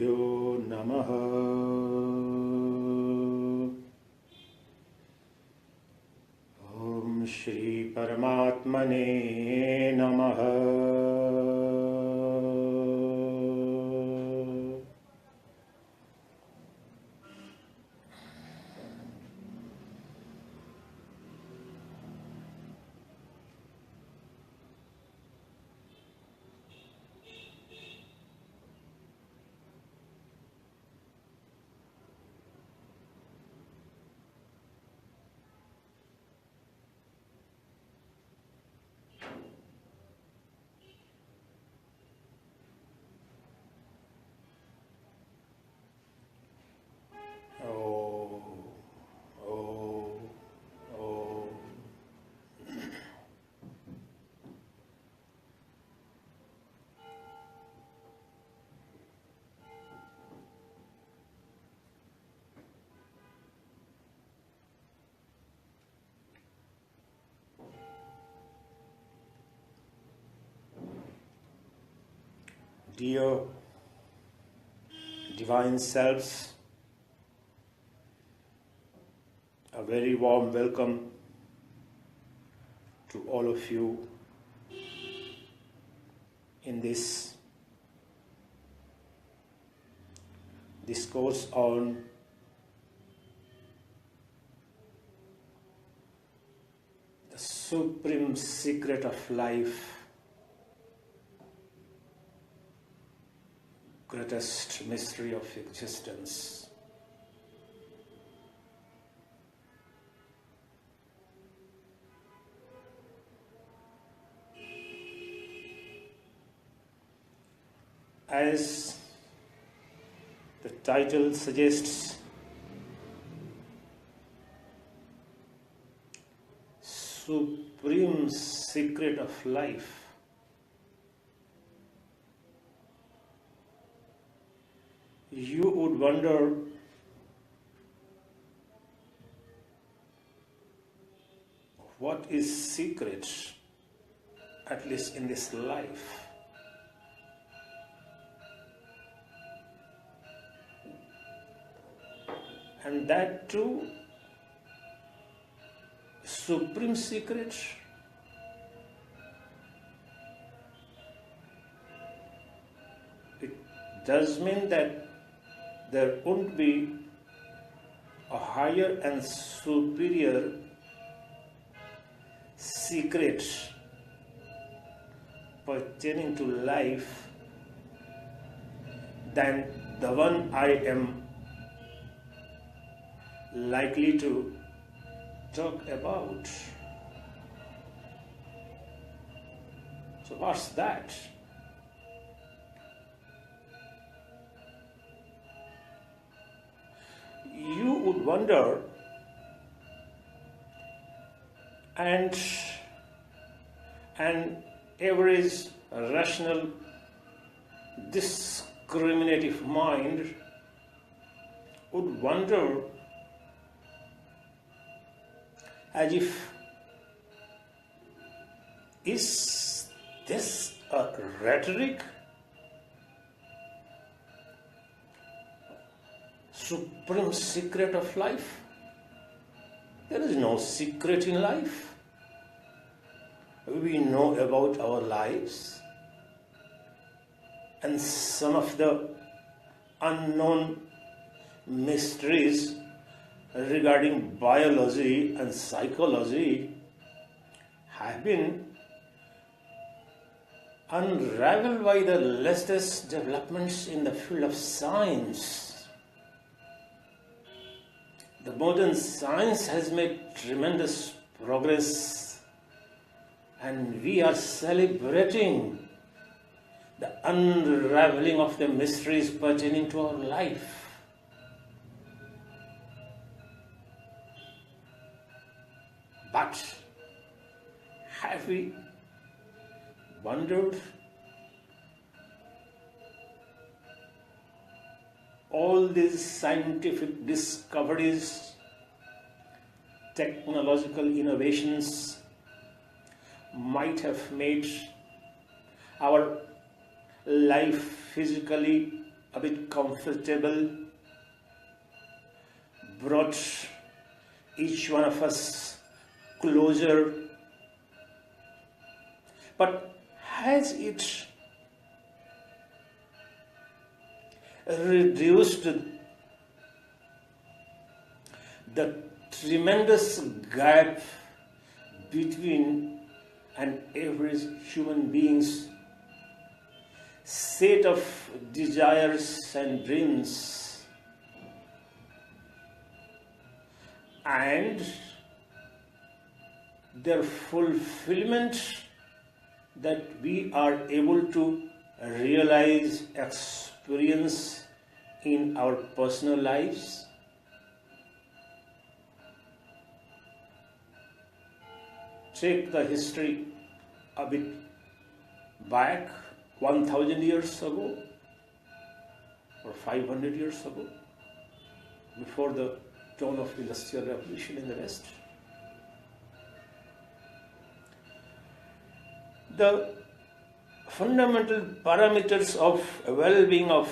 Gurubhyo Namaha. Om Shri Paramatmane Namaha. Dear Divine Selves, a very warm welcome to all of you in this discourse on the supreme secret of life, greatest mystery of existence. As the title suggests, supreme secret of life. You would wonder what is secret, at least in this life. And that too, supreme secret. It does mean that there won't be a higher and superior secret pertaining to life than the one I am likely to talk about. So what's that? You would wonder, and an average rational discriminative mind would wonder, as if, is this a rhetoric? Supreme secret of life? There is no secret in life. We know about our lives, and some of the unknown mysteries regarding biology and psychology have been unraveled by the latest developments in the field of science. The modern science has made tremendous progress, and we are celebrating the unraveling of the mysteries pertaining to our life. But have we wondered all these scientific discoveries, technological innovations might have made our life physically a bit comfortable, brought each one of us closer. But has it reduced the tremendous gap between an average human being's set of desires and dreams and their fulfillment that we are able to realize, experience in our personal lives? Take the history a bit back, 1000 years ago or 500 years ago, before the dawn of Industrial Revolution in the West. The fundamental parameters of well-being of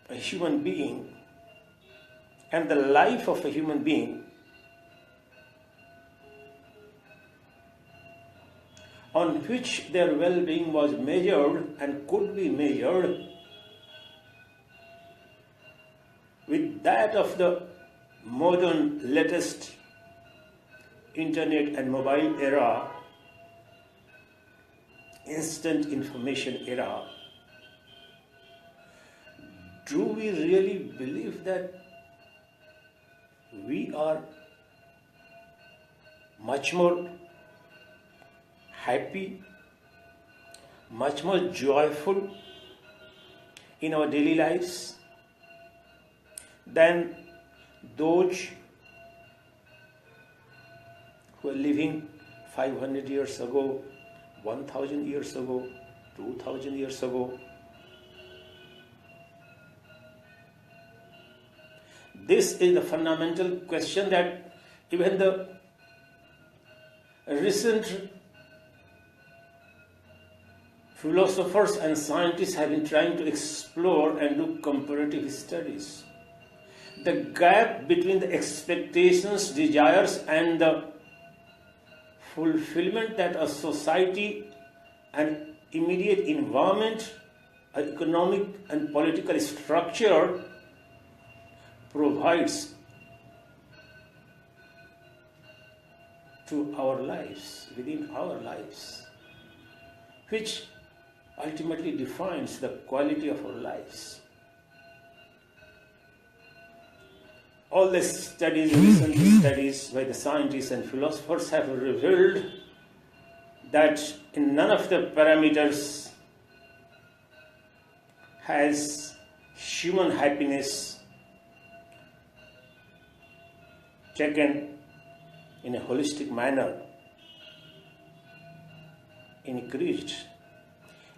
a human being and the life of a human being on which their well-being was measured and could be measured with that of the modern latest internet and mobile era, instant information era. Do we really believe that we are much more happy, much more joyful in our daily lives than those who are living 500 years ago, 1000 years ago, 2000 years ago? This is the fundamental question that even the recent philosophers and scientists have been trying to explore and do comparative studies. The gap between the expectations, desires, and the fulfillment that a society and immediate environment, economic and political structure provides to our lives, within our lives, which ultimately defines the quality of our lives. All the studies, recent studies by the scientists and philosophers have revealed that in none of the parameters has human happiness taken in a holistic manner increased.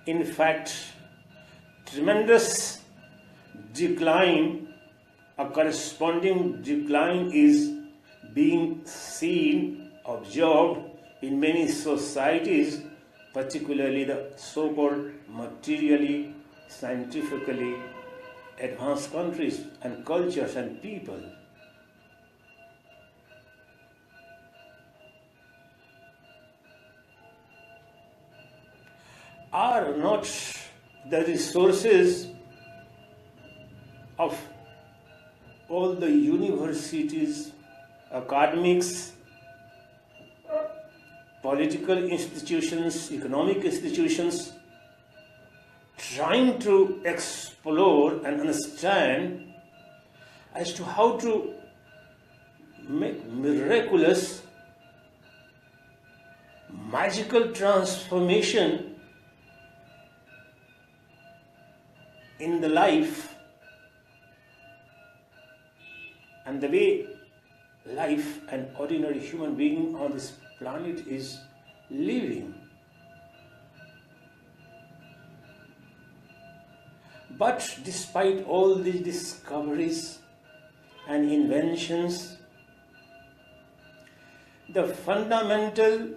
In fact, tremendous decline, a corresponding decline is being seen, observed in many societies, particularly the so-called materially, scientifically advanced countries and cultures and people. Are not the resources of all the universities, academics, political institutions, economic institutions trying to explore and understand as to how to make miraculous, magical transformation in the life and the way life an ordinary human being on this planet is living. But despite all these discoveries and inventions, the fundamental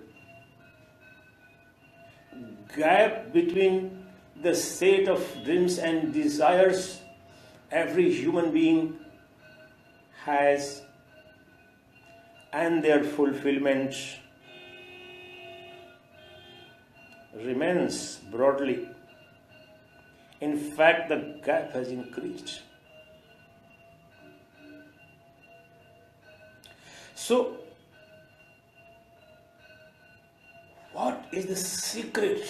gap between the set of dreams and desires every human being has, and their fulfillment remains broadly. In fact, the gap has increased. So, what is the secret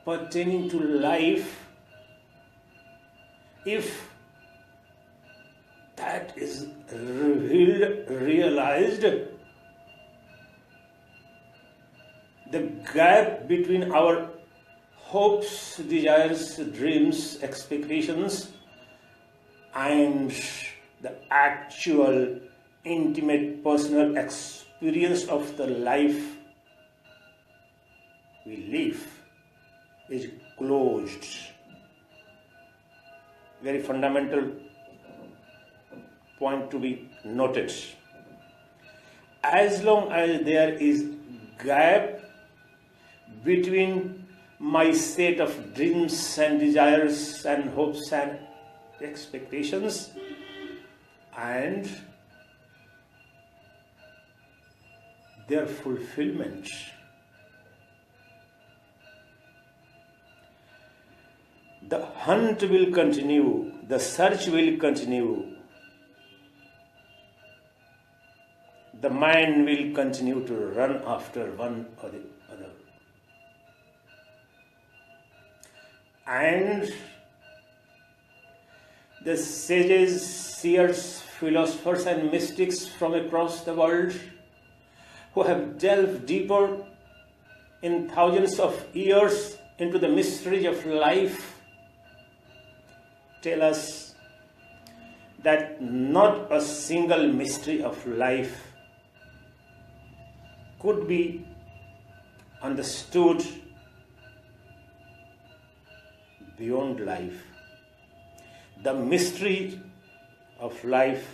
pertaining to life if that is revealed, realized? The gap between our hopes, desires, dreams, expectations and the actual intimate personal experience of the life we live is closed. Very fundamental point to be noted. As long as there is gap between my state of dreams and desires and hopes and expectations and their fulfillment, the hunt will continue, the search will continue, the mind will continue to run after one or the other. And the sages, seers, philosophers and mystics from across the world who have delved deeper in thousands of years into the mysteries of life tell us that not a single mystery of life could be understood beyond life. The mystery of life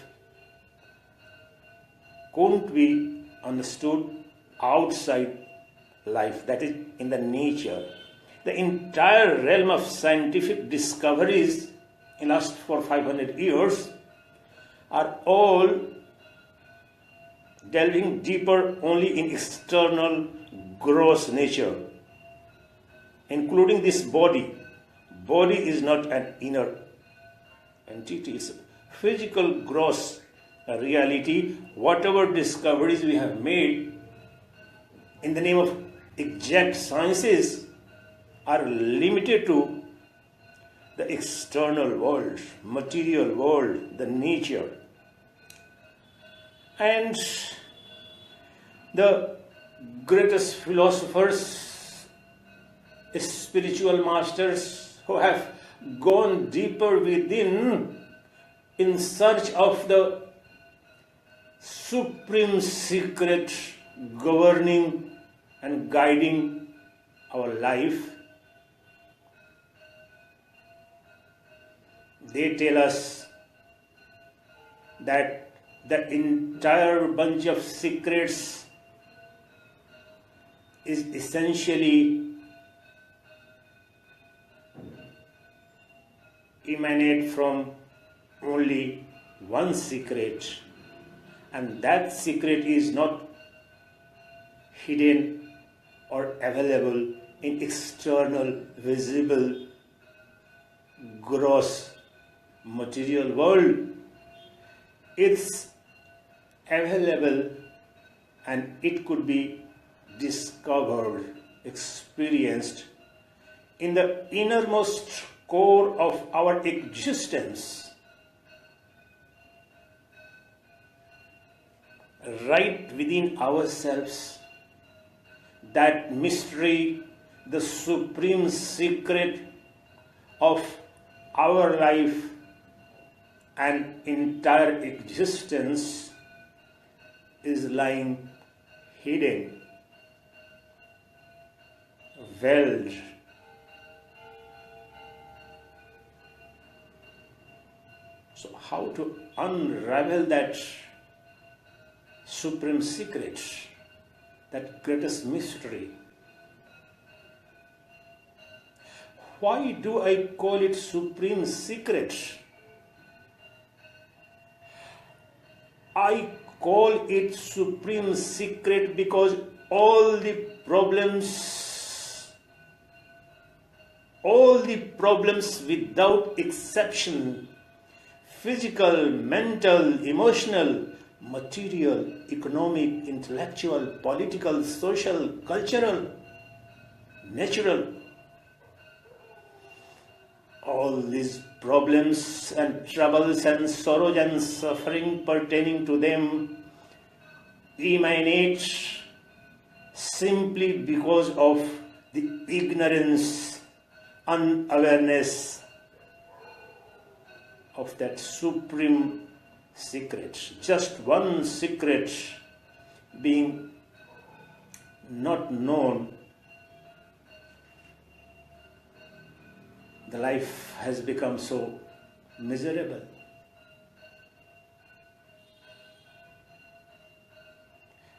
couldn't be understood outside life, that is, in the nature. The entire realm of scientific discoveries in the last 400-500 years are all delving deeper only in external gross nature, including this body. Body is not an inner entity, it's a physical gross reality. Whatever discoveries we have made in the name of exact sciences are limited to the external world, material world, the nature. And the greatest philosophers, spiritual masters who have gone deeper within in search of the supreme secret governing and guiding our life, they tell us that the entire bunch of secrets is essentially emanate from only one secret, and that secret is not hidden or available in external, visible, gross material world. It's available and it could be discovered, experienced in the innermost core of our existence, right within ourselves. That mystery, the supreme secret of our life and entire existence, is lying hidden, veiled. So how to unravel that supreme secret, that greatest mystery? Why do I call it supreme secret? I call it supreme secret because all the problems without exception, physical, mental, emotional, material, economic, intellectual, political, social, cultural, natural, all these problems and troubles and sorrows and suffering pertaining to them emanate simply because of the ignorance, unawareness of that supreme secret. Just one secret being not known, the life has become so miserable.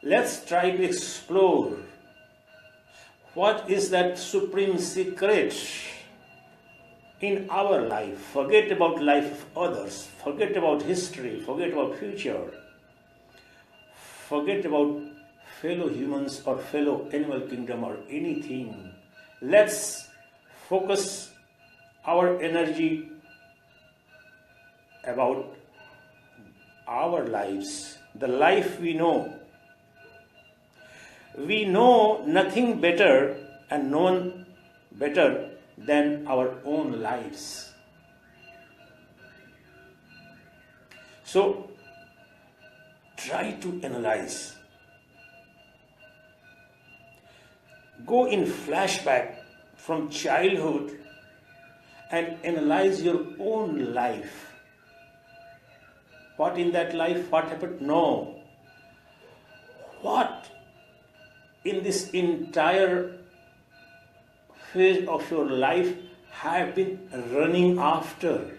Let's try to explore what is that supreme secret in our life. Forget about life of others, forget about history, forget about future, forget about fellow humans or fellow animal kingdom or anything. Let's focus our energy about our lives, the life we know. We know nothing better and no one better than our own lives. So, try to analyze. Go in flashback from childhood and analyze your own life. What in that life? What happened? No. What in this entire phase of your life have been running after?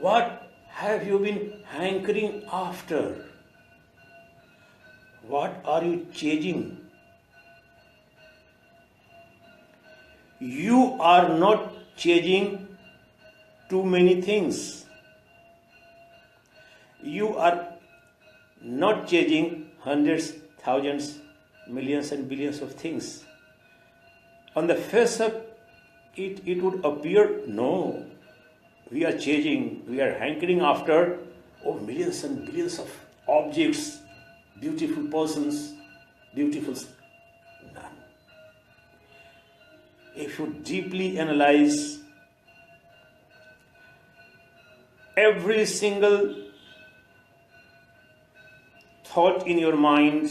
What have you been hankering after? What are you chasing? You are not chasing too many things. You are not chasing hundreds, thousands, millions and billions of things. On the face of it, it would appear, no, we are chasing, we are hankering after millions and billions of objects, beautiful persons, beautiful. None. If you deeply analyze every single thought in your mind,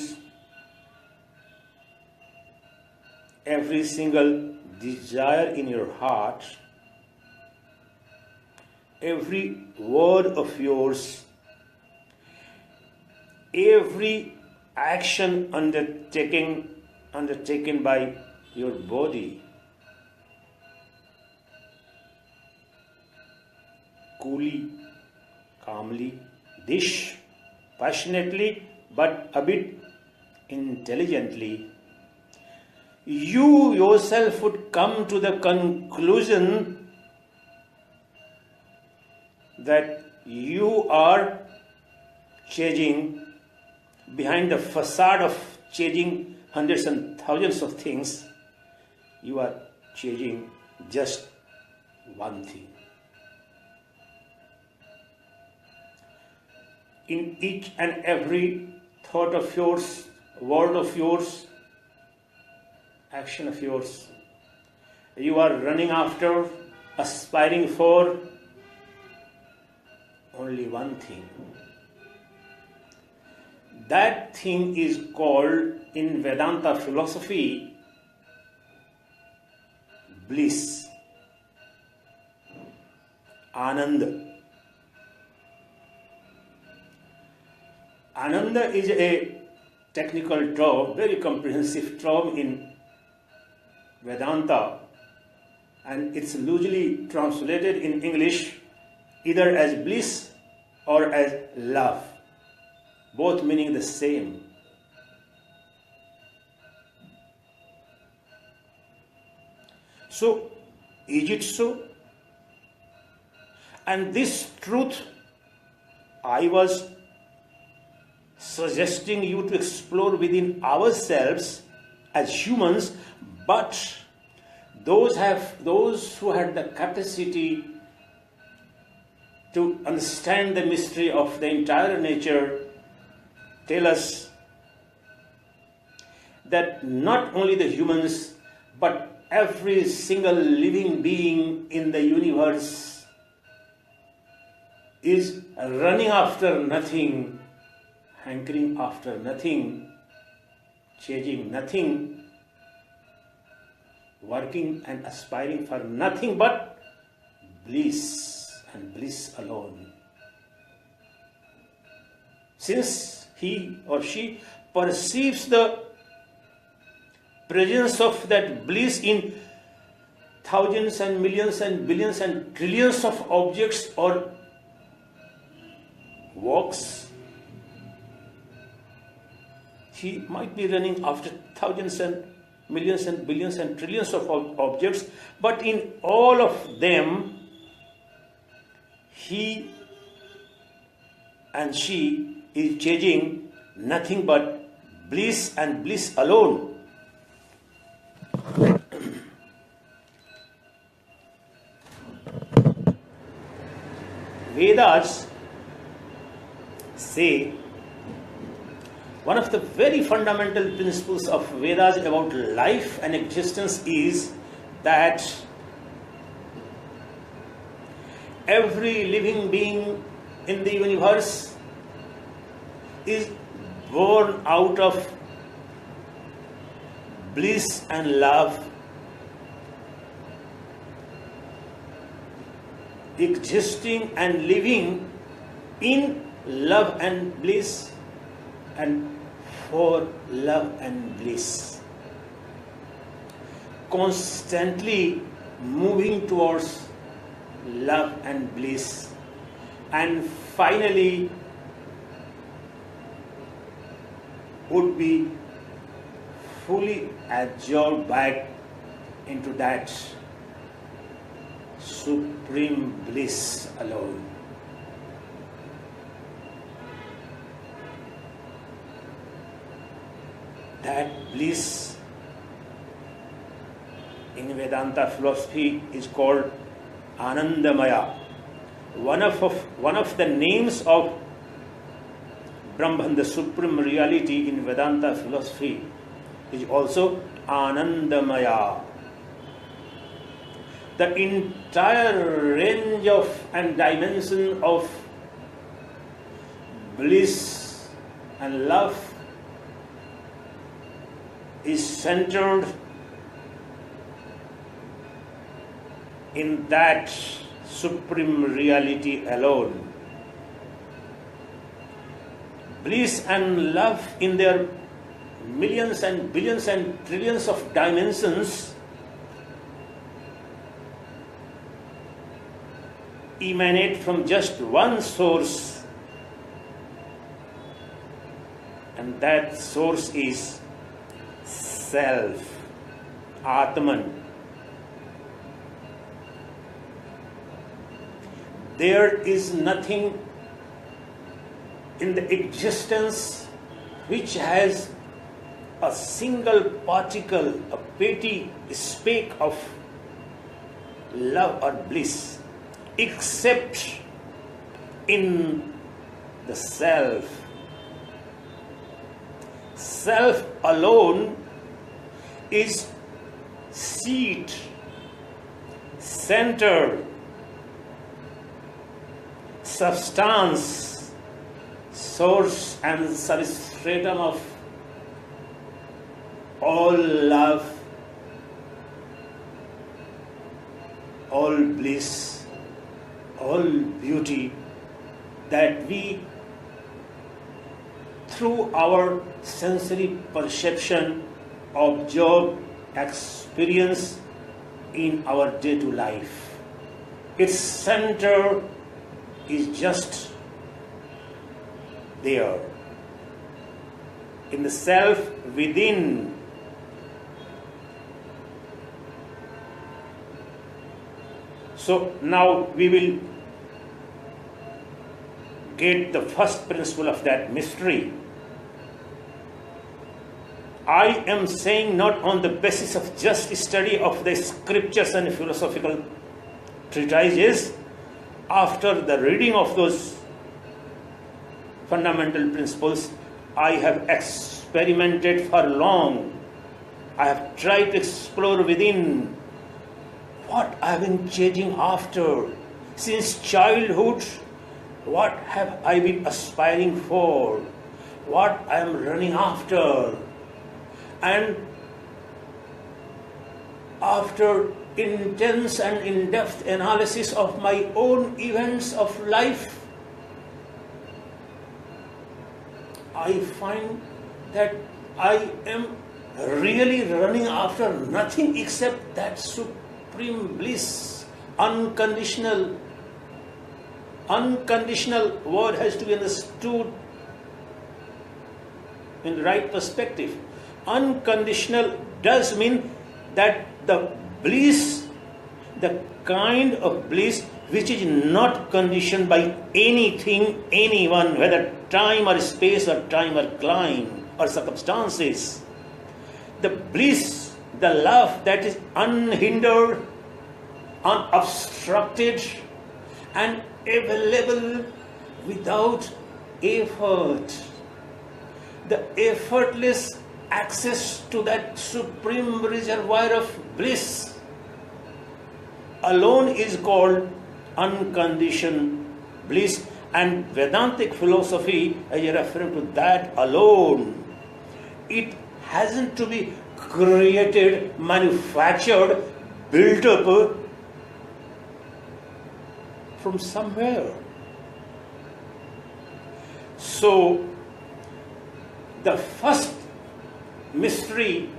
every single desire in your heart, every word of yours, every action undertaken by your body, coolly, calmly, passionately, but a bit intelligently, you yourself would come to the conclusion that you are changing behind the facade of changing hundreds and thousands of things. You are changing just one thing. In each and every thought of yours, word of yours, action of yours, you are running after, aspiring for only one thing. That thing is called in Vedanta philosophy bliss, Ananda. Ananda is a technical term, very comprehensive term in Vedanta, and it's loosely translated in English either as bliss or as love, both meaning the same. So, is it so? And this truth I was suggesting you to explore within ourselves as humans, but those who had the capacity to understand the mystery of the entire nature tell us that not only the humans but every single living being in the universe is running after nothing, hankering after nothing, chasing nothing, working and aspiring for nothing but bliss and bliss alone. Since he or she perceives the presence of that bliss in thousands and millions and billions and trillions of objects or walks, he might be running after thousands and millions and billions and trillions of objects, but in all of them, he and she is chasing nothing but bliss and bliss alone. Vedas say one of the very fundamental principles of Vedas about life and existence is that every living being in the universe is born out of bliss and love, existing and living in love and bliss and for love and bliss, constantly moving towards love and bliss, and finally would be fully absorbed back into that supreme bliss alone. That bliss in Vedanta philosophy is called Anandamaya. One of the names of Brahman, the supreme reality in Vedanta philosophy, is also Anandamaya. The entire range of and dimension of bliss and love is centered in that supreme reality alone. Bliss and love in their millions and billions and trillions of dimensions emanate from just one source, and that source is self, Atman. There is nothing in the existence which has a single particle, a petty speck of love or bliss, except in the self. Self alone is seat, center, substance, source and substratum of all love, all bliss, all beauty that we, through our sensory perception, observe, experience in our day-to-day life. Its center is just there. In the self within, So now we will get the first principle of that mystery. I am saying not on the basis of just study of the scriptures and philosophical treatises. After the reading of those fundamental principles, I have experimented for long. I have tried to explore within what I have been chasing after since childhood. What have I been aspiring for? What I am running after? And after intense and in-depth analysis of my own events of life, I find that I am really running after nothing except that supreme bliss, unconditional. Unconditional word has to be understood in the right perspective. Unconditional does mean that the bliss, the kind of bliss which is not conditioned by anything, anyone, whether time or space or time or climate or circumstances. The bliss, the love that is unhindered, unobstructed, and available without effort. The effortless access to that supreme reservoir of bliss alone is called unconditioned bliss, and Vedantic philosophy is referring to that alone. It hasn't to be created, manufactured, built up from somewhere. So, the first mystery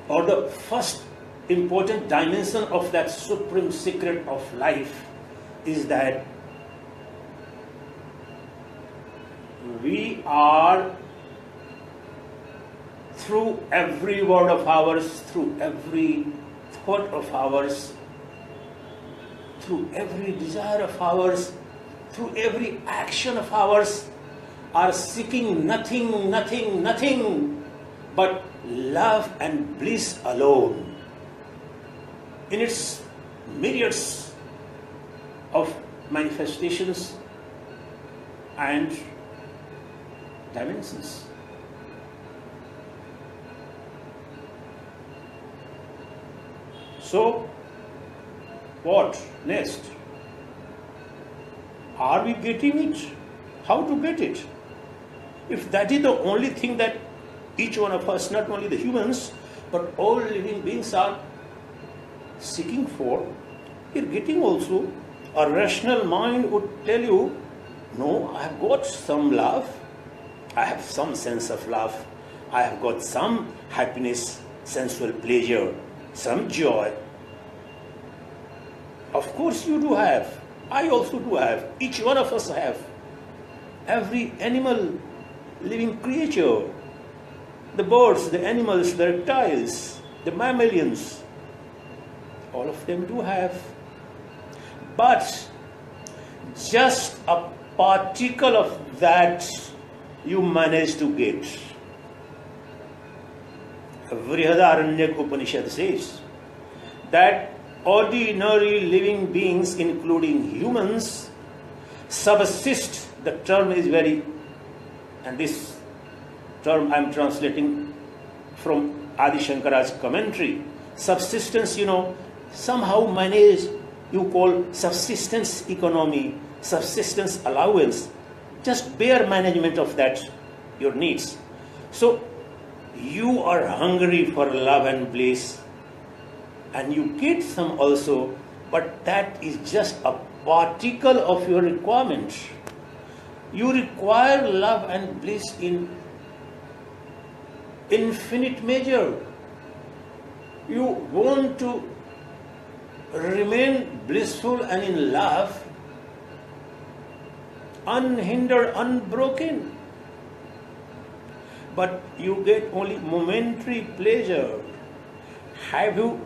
or the first important dimension of that supreme secret of life is that we are, through every word of ours, through every thought of ours, through every desire of ours, through every action of ours, are seeking nothing but love and bliss alone, in its myriads of manifestations and dimensions. So, what next? Are we getting it? How to get it? If that is the only thing that each one of us, not only the humans, but all living beings are seeking for, you're getting also, a rational mind would tell you, no, I have got some love, I have some sense of love, I have got some happiness, sensual pleasure, some joy. Of course you do have. I also do have. Each one of us have. Every animal, living creature, the birds, the animals, the reptiles, the mammalians, all of them do have. But just a particle of that you manage to get. Vrihadaranyaka Upanishad says that ordinary living beings, including humans, subsist. The term is very, and this term I am translating from Adi Shankara's commentary. Subsistence, somehow manage, you call subsistence economy, subsistence allowance, just bare management of that, your needs. So, you are hungry for love and bliss, and you get some also, but that is just a particle of your requirement. You require love and bliss in infinite measure. You want to remain blissful and in love, unhindered, unbroken. But you get only momentary pleasure. Have you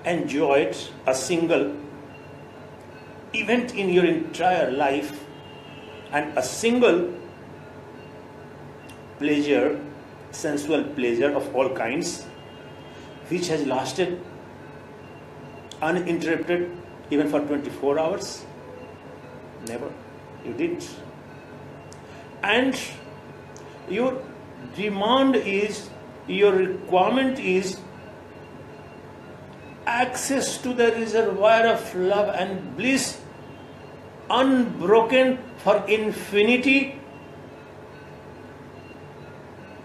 enjoyed a single event in your entire life, and a single pleasure, sensual pleasure of all kinds, which has lasted uninterrupted even for 24 hours? Never. You didn't. And your demand is, your requirement is access to the reservoir of love and bliss, unbroken for infinity,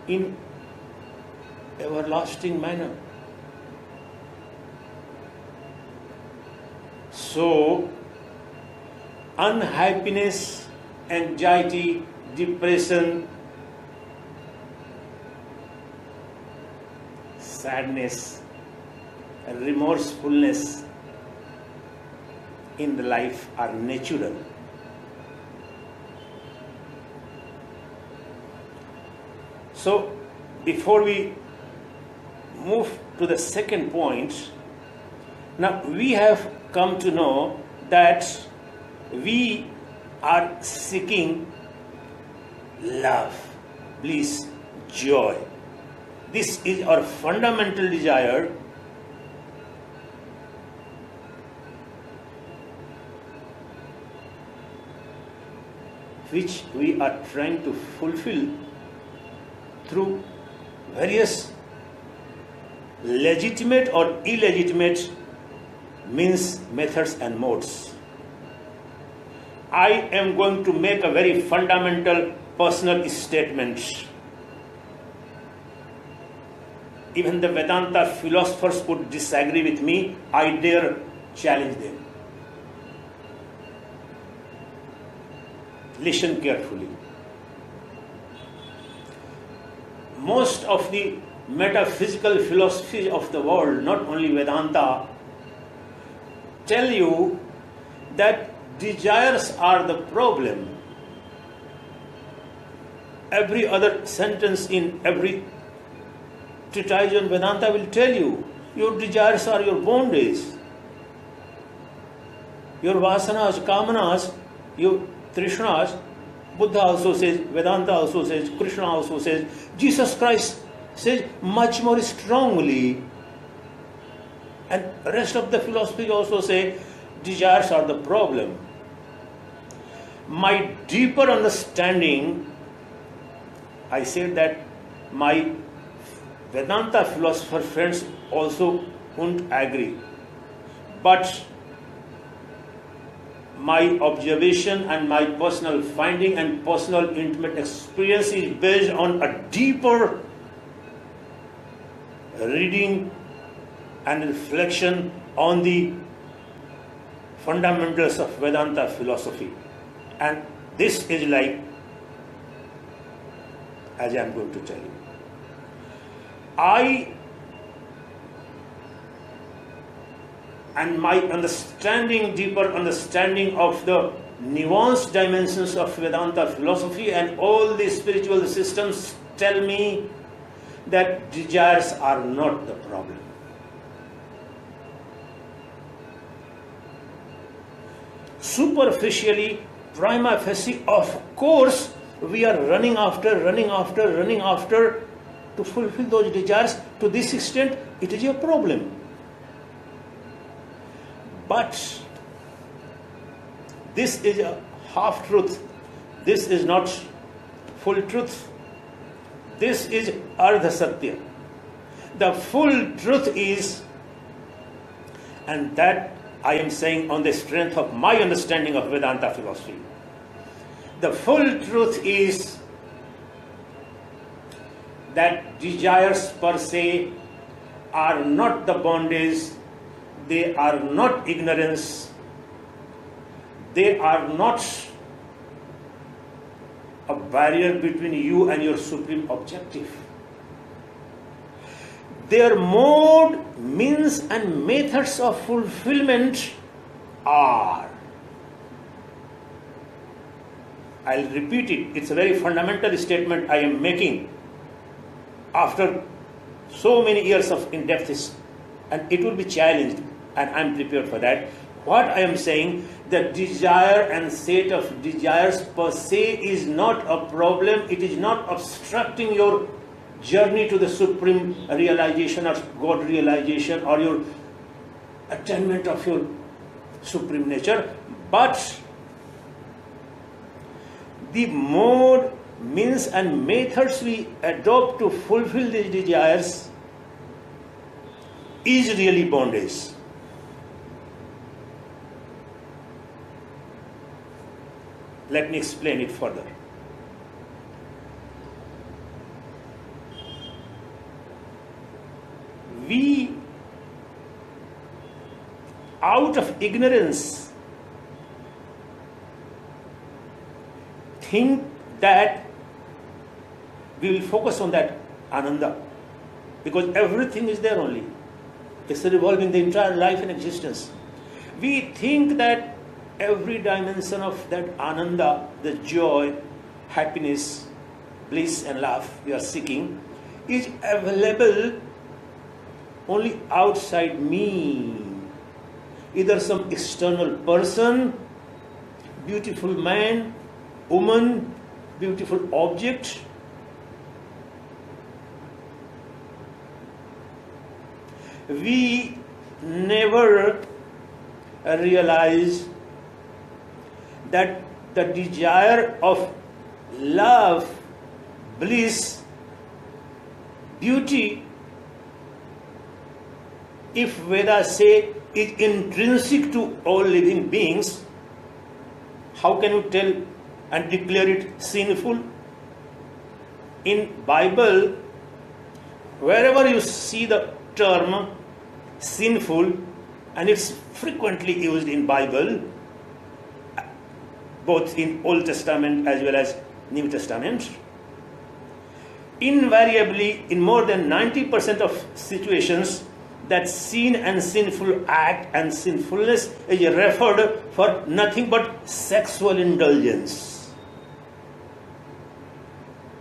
in everlasting manner. So, unhappiness, anxiety, depression, sadness, remorsefulness in the life are natural. So, before we move to the second point, now we have come to know that we are seeking love, bliss, joy. This is our fundamental desire, which we are trying to fulfill through various legitimate or illegitimate means, methods and modes. I am going to make a very fundamental personal statement. Even the Vedanta philosophers would disagree with me. I dare challenge them. Listen carefully. Most of the metaphysical philosophy of the world, not only Vedanta, tell you that desires are the problem. Every other sentence in every treatise on Vedanta will tell you your desires are your bondage. Your vasanas, kamanas, your trishnas. Buddha also says, Vedanta also says, Krishna also says, Jesus Christ says much more strongly. And the rest of the philosophy also say desires are the problem. My deeper understanding, I said that my Vedanta philosopher friends also won't agree. But my observation and my personal finding and personal intimate experience is based on a deeper reading and reflection on the fundamentals of Vedanta philosophy. And this is like, as I am going to tell you, I and my understanding, deeper understanding of the nuanced dimensions of Vedanta philosophy and all the spiritual systems tell me that desires are not the problem. Superficially, prima facie, of course, we are running after to fulfill those desires. To this extent, it is a problem. But this is a half truth. This is not full truth. This is Ardha Satya. The full truth is, and that I am saying on the strength of my understanding of Vedanta philosophy, the full truth is that desires per se are not the bondage, they are not ignorance, they are not a barrier between you and your supreme objective. Their mode, means and methods of fulfillment are, I'll repeat it, it's a very fundamental statement I am making after so many years of in-depth, and it will be challenged, and I'm prepared for that. What I am saying, the desire and state of desires per se is not a problem. It is not obstructing your journey to the supreme realization or God realization or your attainment of your supreme nature. But the mode, means and methods we adopt to fulfill these desires is really bondage. Let me explain it further. We, out of ignorance, think that we will focus on that Ananda, because everything is there only. It's revolving the entire life and existence. We think that every dimension of that Ananda, the joy, happiness, bliss and love we are seeking, is available only outside me. Either some external person, beautiful man, woman, beautiful object. We never realize that the desire of love, bliss, beauty, if Vedas say is intrinsic to all living beings, how can you tell and declare it sinful? In Bible, wherever you see the term sinful, and it's frequently used in Bible, both in Old Testament as well as New Testament, invariably in more than 90% of situations, that sin and sinful act and sinfulness is referred for nothing but sexual indulgence.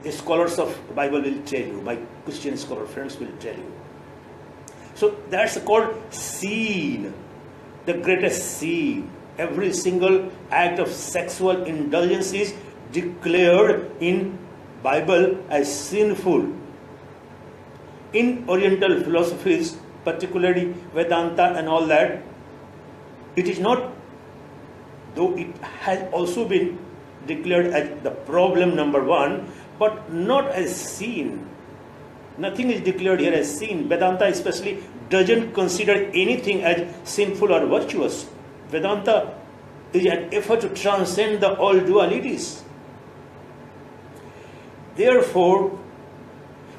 The scholars of the Bible will tell you, my Christian scholar friends will tell you. So that's called sin, the greatest sin. Every single act of sexual indulgence is declared in Bible as sinful. In Oriental philosophies, particularly Vedanta and all that, it is not, though it has also been declared as the problem number one, but not as sin. Nothing is declared here as sin. Vedanta especially doesn't consider anything as sinful or virtuous. Vedanta is an effort to transcend the all dualities. Therefore,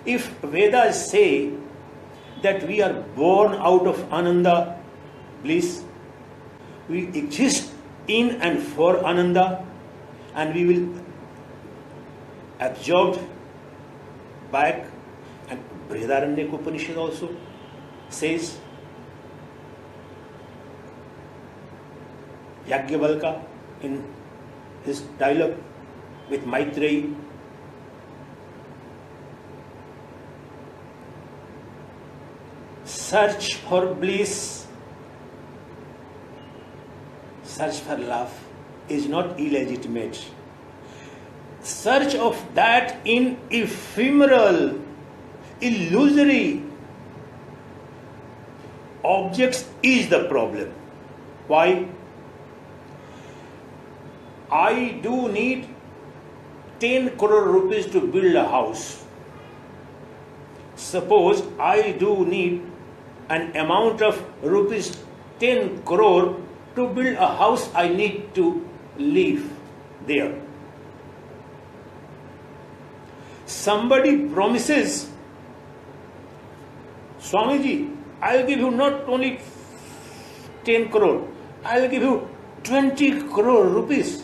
if Vedas say that we are born out of Ananda, bliss, we exist in and for Ananda, and we will absorb back. And Brihadaranyaka Upanishad also says, Yajnavalkya in his dialogue with Maitreyi, search for bliss, search for love is not illegitimate. Search of that in ephemeral, illusory objects is the problem. Why? I do need 10 crore rupees to build a house. Suppose I do need an amount of rupees 10 crore to build a house I need to live there. Somebody promises, Swamiji, I'll give you not only 10 crore, I'll give you 20 crore rupees.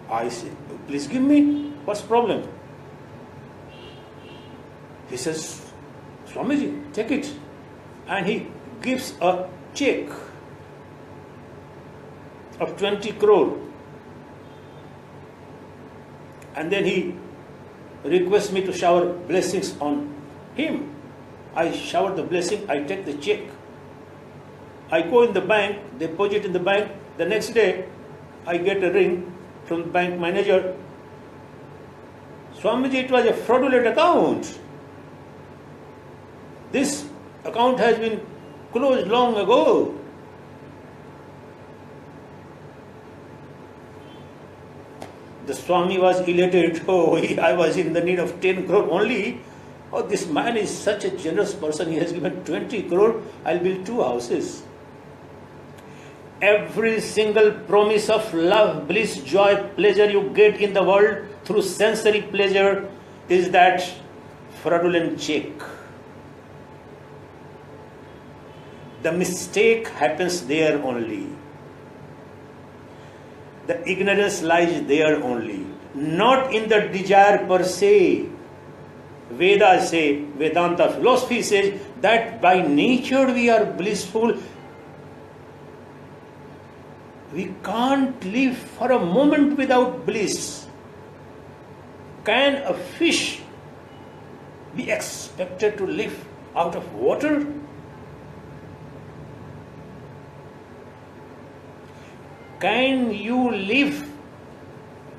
I say, please give me, what's the problem? He says, Swamiji, take it. And he gives a check of 20 crore. And then he requests me to shower blessings on him. I shower the blessing, I take the check. I go in the bank, deposit in the bank, the next day I get a ring from the bank manager. Swamiji, it was a fraudulent account. This account has been closed long ago. The Swami was elated. Oh, I was in the need of 10 crore only. Oh, this man is such a generous person. He has given 20 crore. I'll build 2 houses. Every single promise of love, bliss, joy, pleasure you get in the world through sensory pleasure is that fraudulent check. The mistake happens there only. The ignorance lies there only, not in the desire per se. Vedas say, Vedanta philosophy says that by nature we are blissful. We can't live for a moment without bliss. Can a fish be expected to live out of water? Can you live,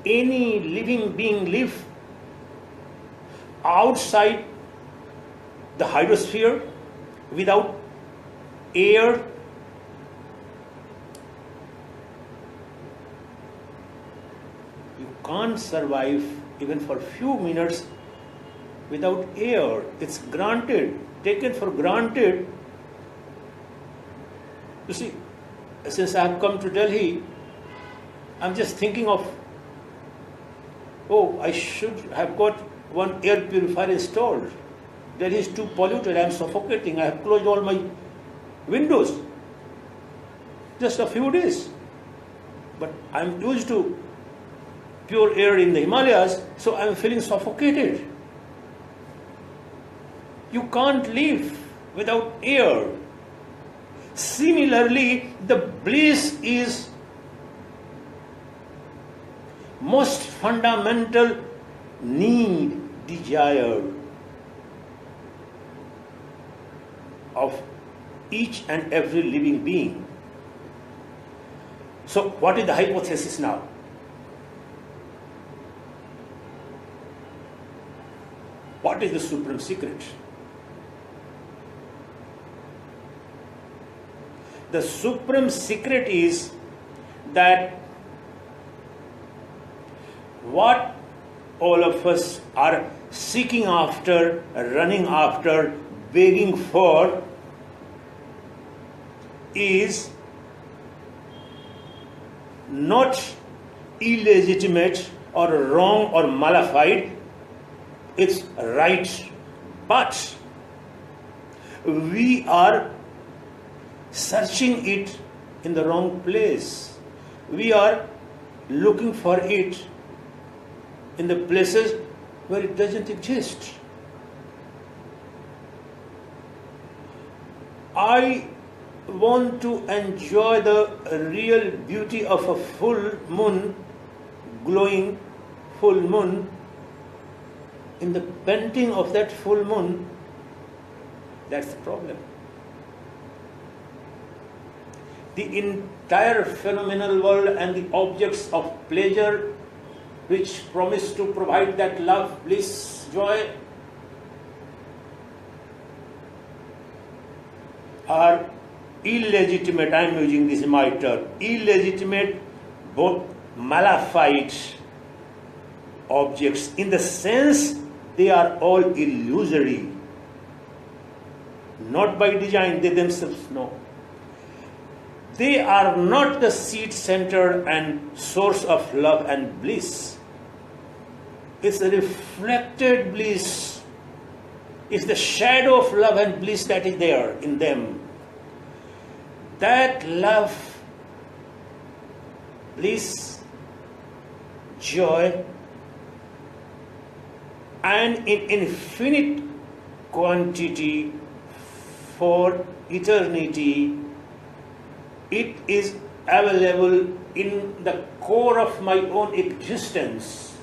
any living being live outside the hydrosphere without air? You can't survive even for a few minutes without air. It's granted, taken for granted. You see, since I have come to Delhi, I'm just thinking of, I should have got one air purifier installed. Delhi is too polluted, I'm suffocating. I have closed all my windows. Just a few days. But I'm used to pure air in the Himalayas, so I'm feeling suffocated. You can't live without air. Similarly, the bliss is most fundamental need, desire of each and every living being. So, what is the hypothesis now? What is the supreme secret? The supreme secret is that what all of us are seeking after, running after, begging for is not illegitimate or wrong or malified. It's right. But we are searching it in the wrong place. We are looking for it in the places where it doesn't exist. I want to enjoy the real beauty of a full moon, glowing full moon. In the painting of that full moon, that's the problem. The entire phenomenal world and the objects of pleasure which promise to provide that love, bliss, joy are illegitimate. I am using this my term. Illegitimate, both malified objects in the sense they are all illusory. Not by design, they themselves know. They are not the seat, center and source of love and bliss. It's a reflected bliss. It's the shadow of love and bliss that is there in them. That love, bliss, joy, and in infinite quantity for eternity, it is available in the core of my own existence.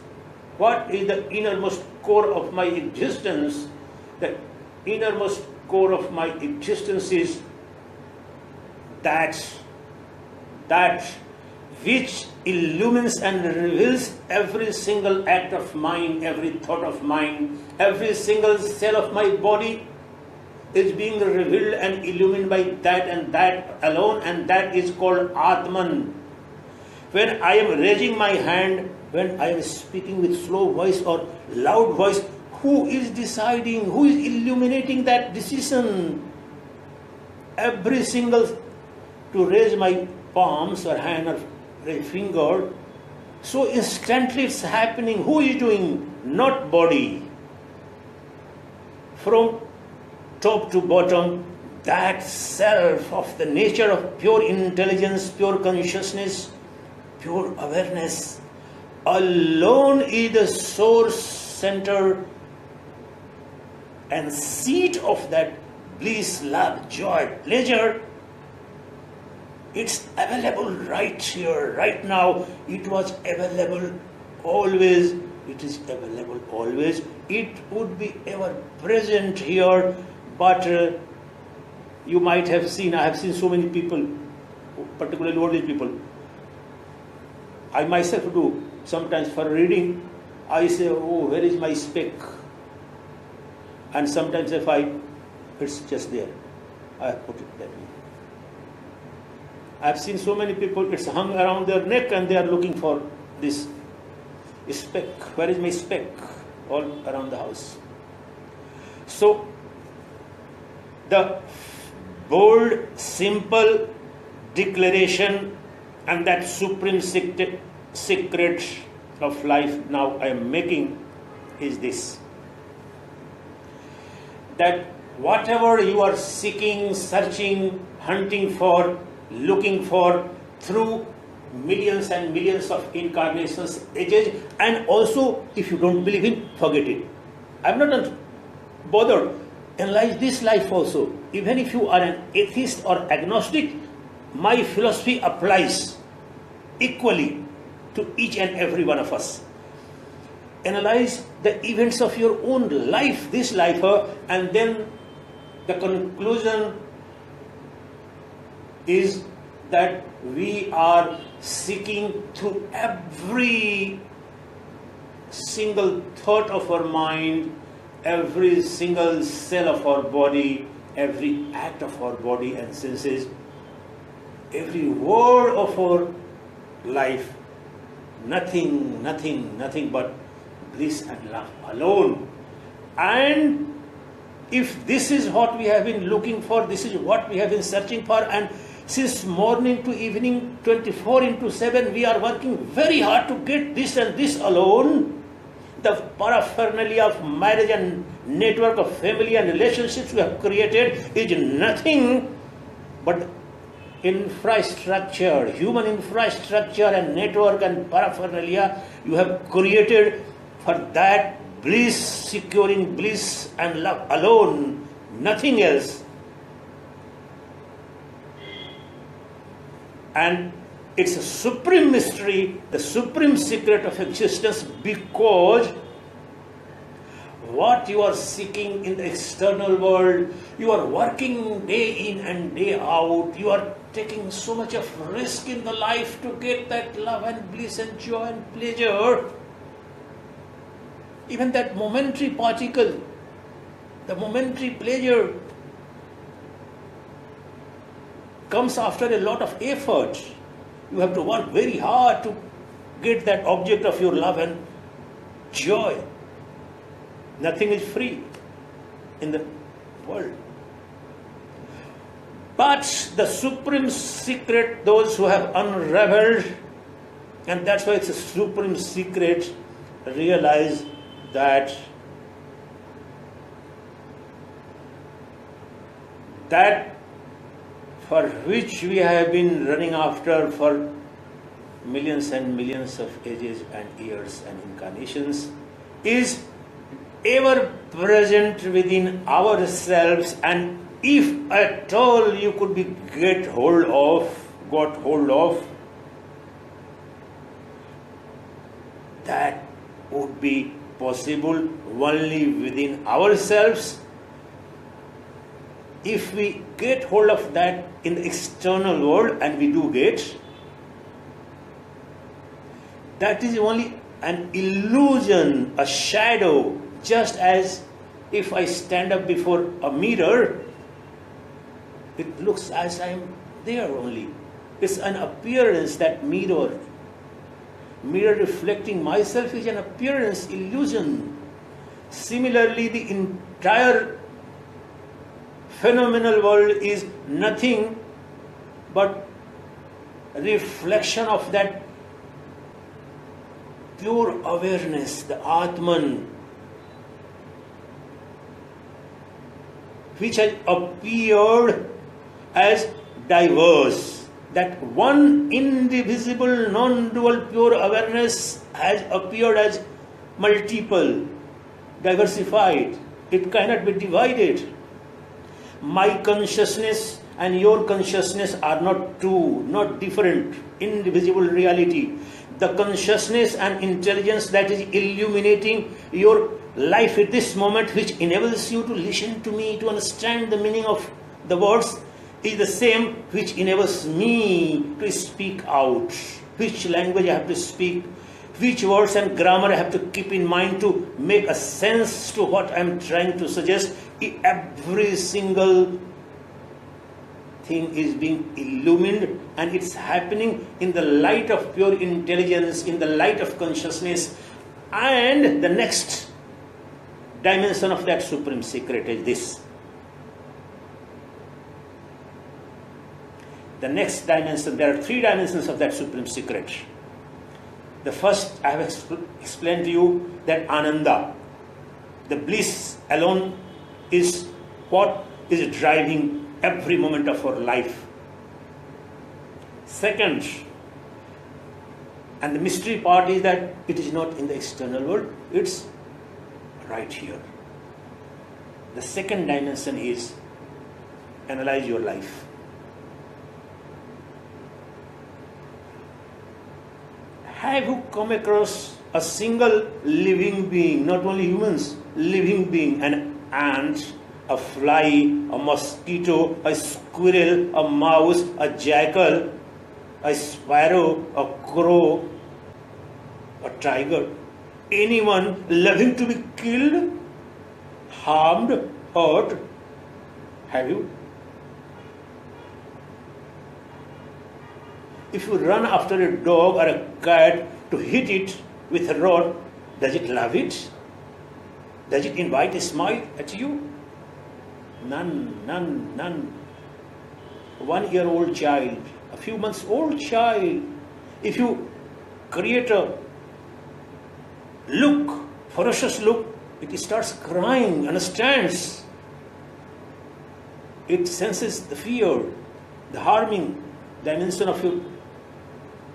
What is the innermost core of my existence? The innermost core of my existence is that which illumines and reveals every single act of mine, every thought of mine, every single cell of my body is being revealed and illumined by that and that alone, and that is called Atman. When I am raising my hand, when I am speaking with slow voice or loud voice, who is deciding, who is illuminating that decision? Every single, to raise my palms or hand or finger, so instantly it's happening. Who is doing? Not body. From top to bottom, that self of the nature of pure intelligence, pure consciousness, pure awareness, alone is the source, center and seat of that bliss, love, joy, pleasure. It's available right here, right now. It was available always. It is available always. It would be ever present here. But you might have seen, I have seen so many people, particularly old age people. I myself do. Sometimes for reading, I say, oh, where is my speck? And sometimes it's just there. I have put it that way. I have seen so many people, it's hung around their neck and they are looking for this speck. Where is my speck? All around the house. So, the bold, simple declaration and that supreme secret of life now I am making is this: that whatever you are seeking, searching, hunting for, looking for through millions and millions of incarnations, ages, and also if you don't believe in, forget it. I'm not bothered. Analyze this life also. Even if you are an atheist or agnostic, my philosophy applies equally to each and every one of us. Analyze the events of your own life, this life, and then the conclusion is that we are seeking through every single thought of our mind, every single cell of our body, every act of our body and senses, every word of our life, nothing but bliss and love alone. And if this is what we have been looking for, this is what we have been searching for, and since morning to evening, 24/7, we are working very hard to get this and this alone. The paraphernalia of marriage and network of family and relationships we have created is nothing but infrastructure, human infrastructure and network and paraphernalia you have created for that bliss, securing bliss and love alone, nothing else. And it's a supreme mystery, the supreme secret of existence, because what you are seeking in the external world, you are working day in and day out, you are taking so much of risk in the life to get that love and bliss and joy and pleasure. Even that momentary particle, the momentary pleasure comes after a lot of effort. You have to work very hard to get that object of your love and joy. Nothing is free in the world. But the supreme secret, those who have unraveled, and that's why it's a supreme secret, realize that for which we have been running after for millions and millions of ages and years and incarnations is ever present within ourselves, and if at all you could be got hold of, that would be possible only within ourselves, if we get hold of that in the external world, and we do get, that is only an illusion, a shadow, just as if I stand up before a mirror, it looks as I'm there only. It's an appearance, that mirror. Mirror reflecting myself is an appearance, illusion. Similarly, the entire phenomenal world is nothing but a reflection of that pure awareness, the Atman, which has appeared as diverse. That one indivisible, non-dual pure awareness has appeared as multiple, diversified. It cannot be divided. My consciousness and your consciousness are not two, not different, indivisible reality. The consciousness and intelligence that is illuminating your life at this moment, which enables you to listen to me, to understand the meaning of the words, is the same which enables me to speak out. Which language I have to speak, which words and grammar I have to keep in mind to make a sense to what I am trying to suggest. Every single thing is being illumined, and it's happening in the light of pure intelligence, in the light of consciousness. And the next dimension of that supreme secret is this. The next dimension, there are three dimensions of that supreme secret. The first, I have explained to you that Ananda, the bliss alone, is what is driving every moment of our life. Second, and the mystery part is that it is not in the external world, it's right here. The second dimension is analyze your life. Have you come across a single living being, not only humans, living being, an ant, a fly, a mosquito, a squirrel, a mouse, a jackal, a sparrow, a crow, a tiger, anyone loving to be killed, harmed, hurt? Have you? If you run after a dog or a cat to hit it with a rod, does it love it? Does it invite a smile at you? None, none, none. 1-year-old child, a few months old child, if you create a look, ferocious look, it starts crying, understands. It senses the fear, the harming dimension of your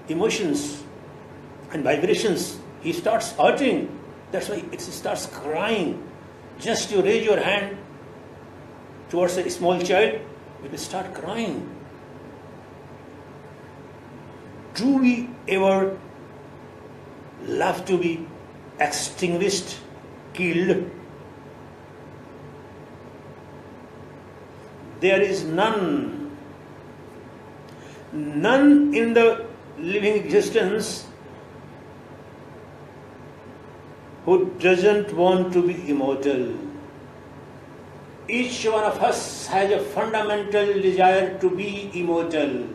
emotions and vibrations. He starts hurting. That's why it starts crying. Just you raise your hand towards a small child, it will start crying. Do we ever love to be extinguished, killed? There is none in the living existence who doesn't want to be immortal. Each one of us has a fundamental desire to be immortal.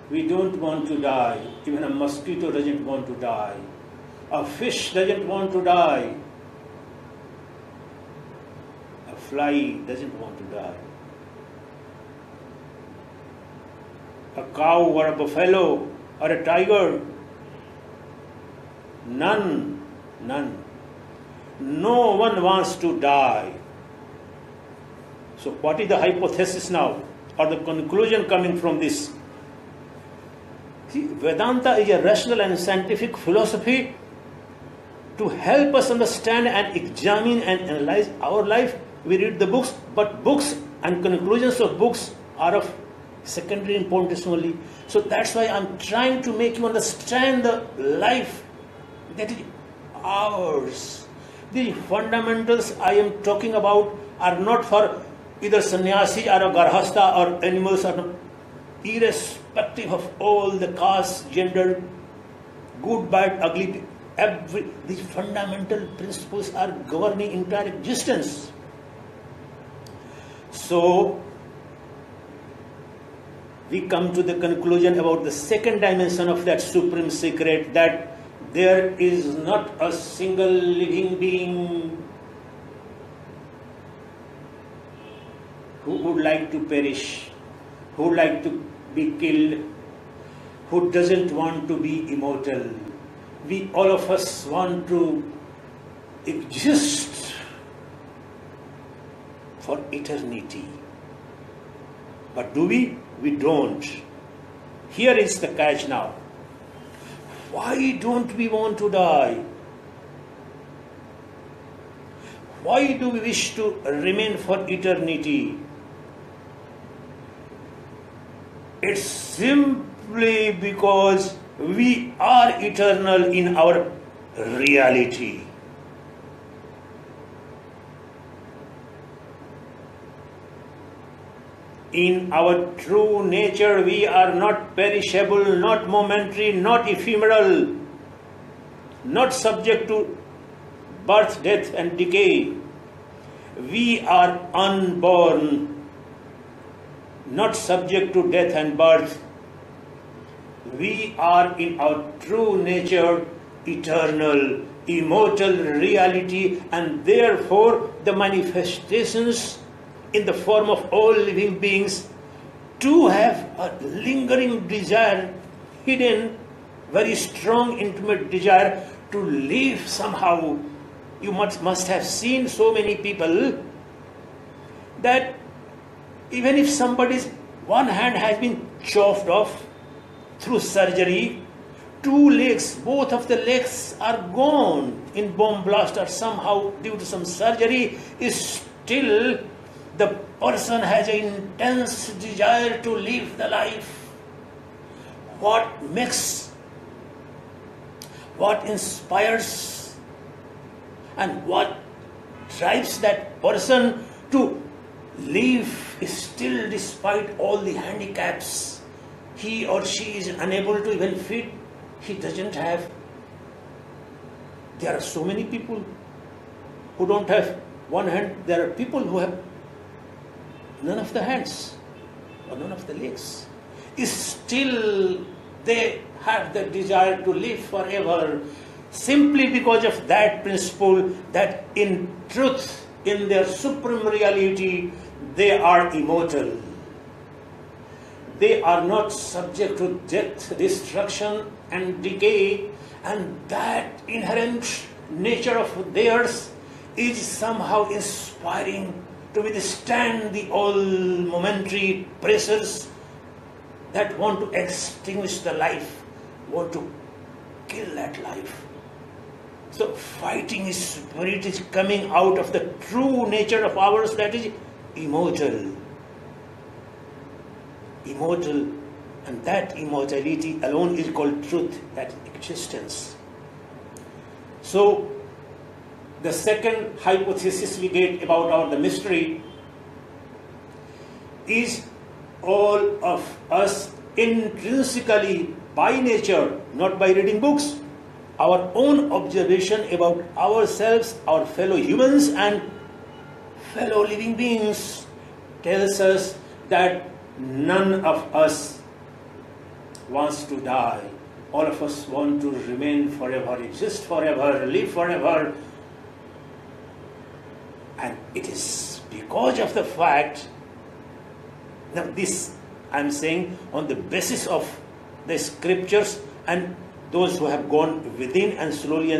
We don't want to die. Even a mosquito doesn't want to die. A fish doesn't want to die. A fly doesn't want to die. A cow or a buffalo or a tiger, none. No one wants to die. So what is the hypothesis now, or the conclusion coming from this? See, Vedanta is a rational and scientific philosophy to help us understand and examine and analyze our life. We read the books, but books and conclusions of books are of secondary importance only. So that's why I'm trying to make you understand the life that is ours. The fundamentals I am talking about are not for either sannyasis or a garhastha or animals or not, irrespective of all the caste, gender, good, bad, ugly, these fundamental principles are governing entire existence. So, we come to the conclusion about the second dimension of that supreme secret, that there is not a single living being who would like to perish, who would like to be killed, who doesn't want to be immortal. We, all of us, want to exist for eternity. But do we? We don't. Here is the catch now. Why don't we want to die? Why do we wish to remain for eternity? It's simply because we are eternal in our reality. In our true nature, we are not perishable, not momentary, not ephemeral, not subject to birth, death, and decay. We are unborn, not subject to death and birth. We are in our true nature eternal, immortal reality, and therefore the manifestations in the form of all living beings do have a lingering desire, hidden, very strong, intimate desire to live somehow. You must have seen so many people that even if somebody's one hand has been chopped off through surgery, two legs, both of the legs are gone in bomb blast or somehow due to some surgery, is still the person has an intense desire to live the life. What makes, what inspires, and what drives that person to live still despite all the handicaps he or she is unable to even feed, he doesn't have. There are so many people who don't have one hand. There are people who have none of the hands or none of the legs. Still they have the desire to live forever, simply because of that principle that in truth, in their supreme reality, they are immortal. They are not subject to death, destruction, and decay, and that inherent nature of theirs is somehow inspiring to withstand the all momentary pressures that want to extinguish the life, want to kill that life. So fighting spirit is coming out of the true nature of ours, that is immortal. Immortal, and that immortality alone is called truth, that existence. So the second hypothesis we get about the mystery is all of us intrinsically, by nature, not by reading books, our own observation about ourselves, our fellow humans and fellow living beings tells us that none of us wants to die. All of us want to remain forever, exist forever, live forever. And it is because of the fact, now this I am saying on the basis of the scriptures and those who have gone within, and slowly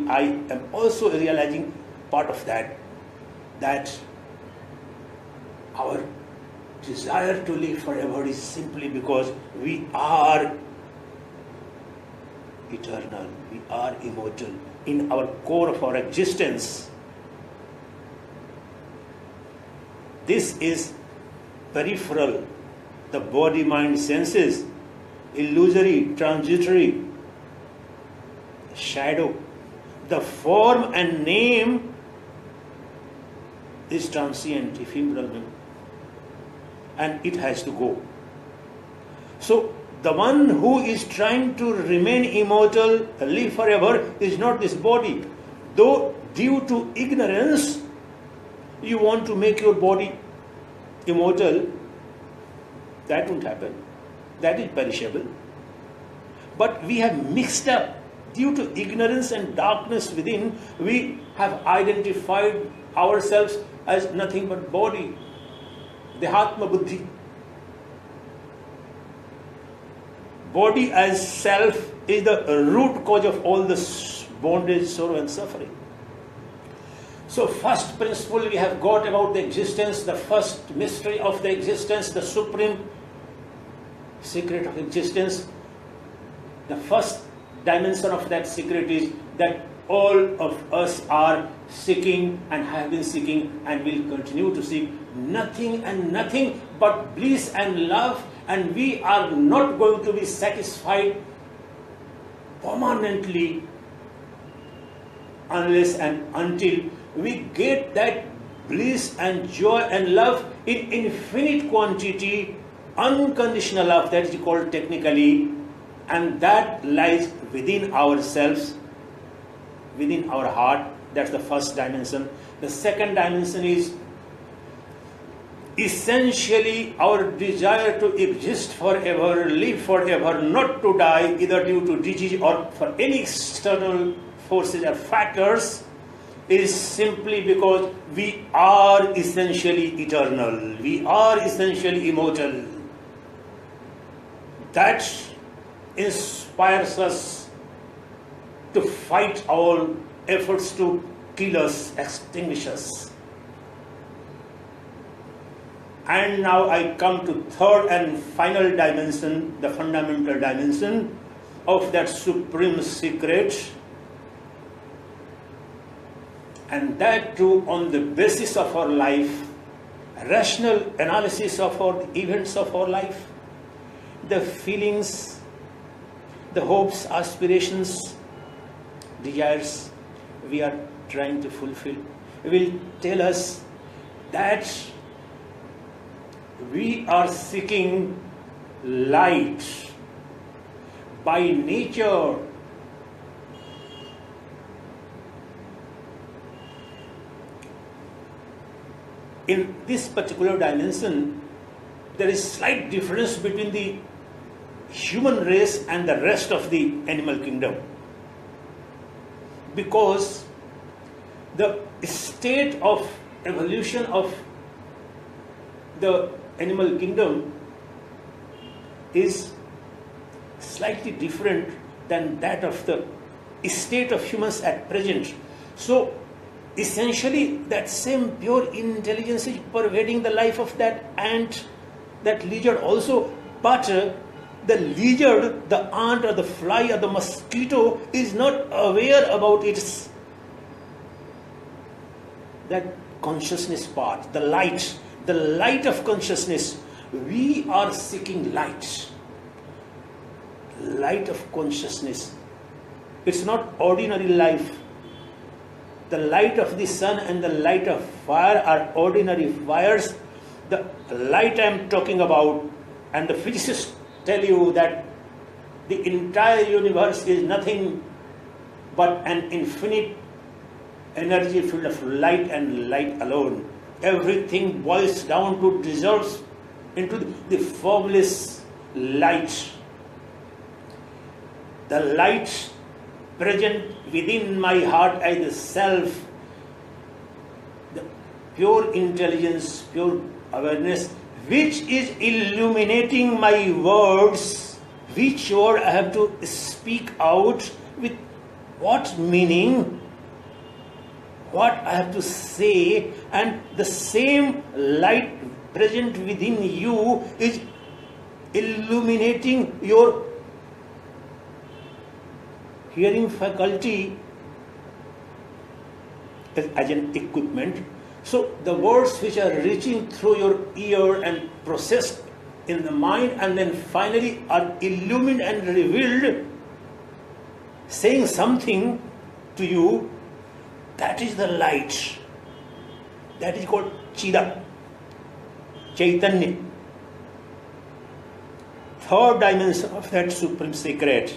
I am also realizing part of that our desire to live forever is simply because we are eternal, we are immortal in our core of our existence. This is peripheral, the body, mind, senses, illusory, transitory, shadow. The form and name is transient, ephemeral, and it has to go. So the one who is trying to remain immortal, live forever, is not this body. Though due to ignorance, you want to make your body immortal, that won't happen. That is perishable. But we have mixed up, due to ignorance and darkness within, we have identified ourselves as nothing but body, Dehatma Buddhi. Body as self is the root cause of all this bondage, sorrow and suffering. So first principle we have got about the existence, the first mystery of the existence, the supreme secret of existence. The first dimension of that secret is that all of us are seeking and have been seeking and will continue to seek nothing and nothing but bliss and love, and we are not going to be satisfied permanently unless and until we get that bliss and joy and love in infinite quantity, unconditional love, that is called technically, and that lies within ourselves, within our heart. That's the first dimension. The second dimension is essentially our desire to exist forever, live forever, not to die, either due to disease or for any external forces or factors, is simply because we are essentially eternal. We are essentially immortal. That inspires us to fight all efforts to kill us, extinguish us. And now I come to third and final dimension, the fundamental dimension of that supreme secret. And that too on the basis of our life, rational analysis of our events of our life, the feelings, the hopes, aspirations, desires we are trying to fulfill, will tell us that we are seeking light by nature. In this particular dimension, there is slight difference between the human race and the rest of the animal kingdom. Because the state of evolution of the animal kingdom is slightly different than that of the state of humans at present. So essentially that same pure intelligence is pervading the life of that ant, that lizard also, but the lizard, the ant or the fly or the mosquito is not aware about its that consciousness part, the light of consciousness. We are seeking light of consciousness. It's not ordinary life. The light of the sun and the light of fire are ordinary fires. The light I am talking about, and the physicists tell you that the entire universe is nothing but an infinite energy filled of light and light alone. Everything boils down to dissolves into the formless light. The light present within my heart as the self, the pure intelligence, pure awareness, which is illuminating my words, which word I have to speak out, with what meaning, what I have to say, and the same light present within you is illuminating your hearing faculty as an equipment. So the words which are reaching through your ear and processed in the mind and then finally are illumined and revealed, saying something to you, that is the light. That is called Chida, Chaitanya. Third dimension of that supreme secret.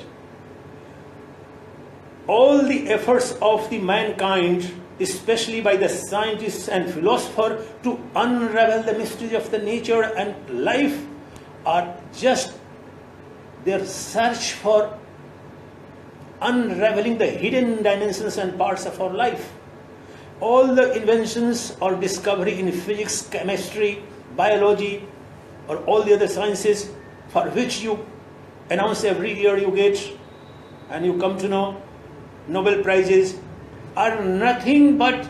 All the efforts of the mankind, especially by the scientists and philosopher, to unravel the mysteries of the nature and life are just their search for unraveling the hidden dimensions and parts of our life. All the inventions or discovery in physics, chemistry, biology, or all the other sciences for which you announce every year you get and you come to know Nobel Prizes are nothing but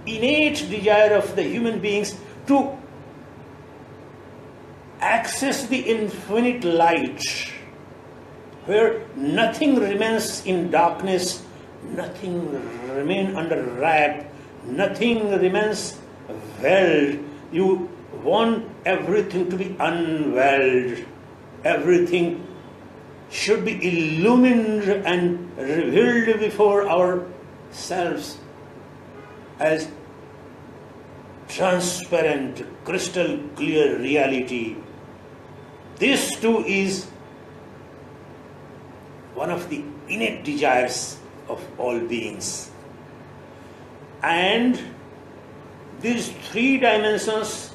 innate desire of the human beings to access the infinite light, where nothing remains in darkness, nothing remains under wrap, nothing remains veiled. You want everything to be unveiled. Everything should be illumined and revealed before ourselves as transparent, crystal clear reality. This too is one of the innate desires of all beings. And these three dimensions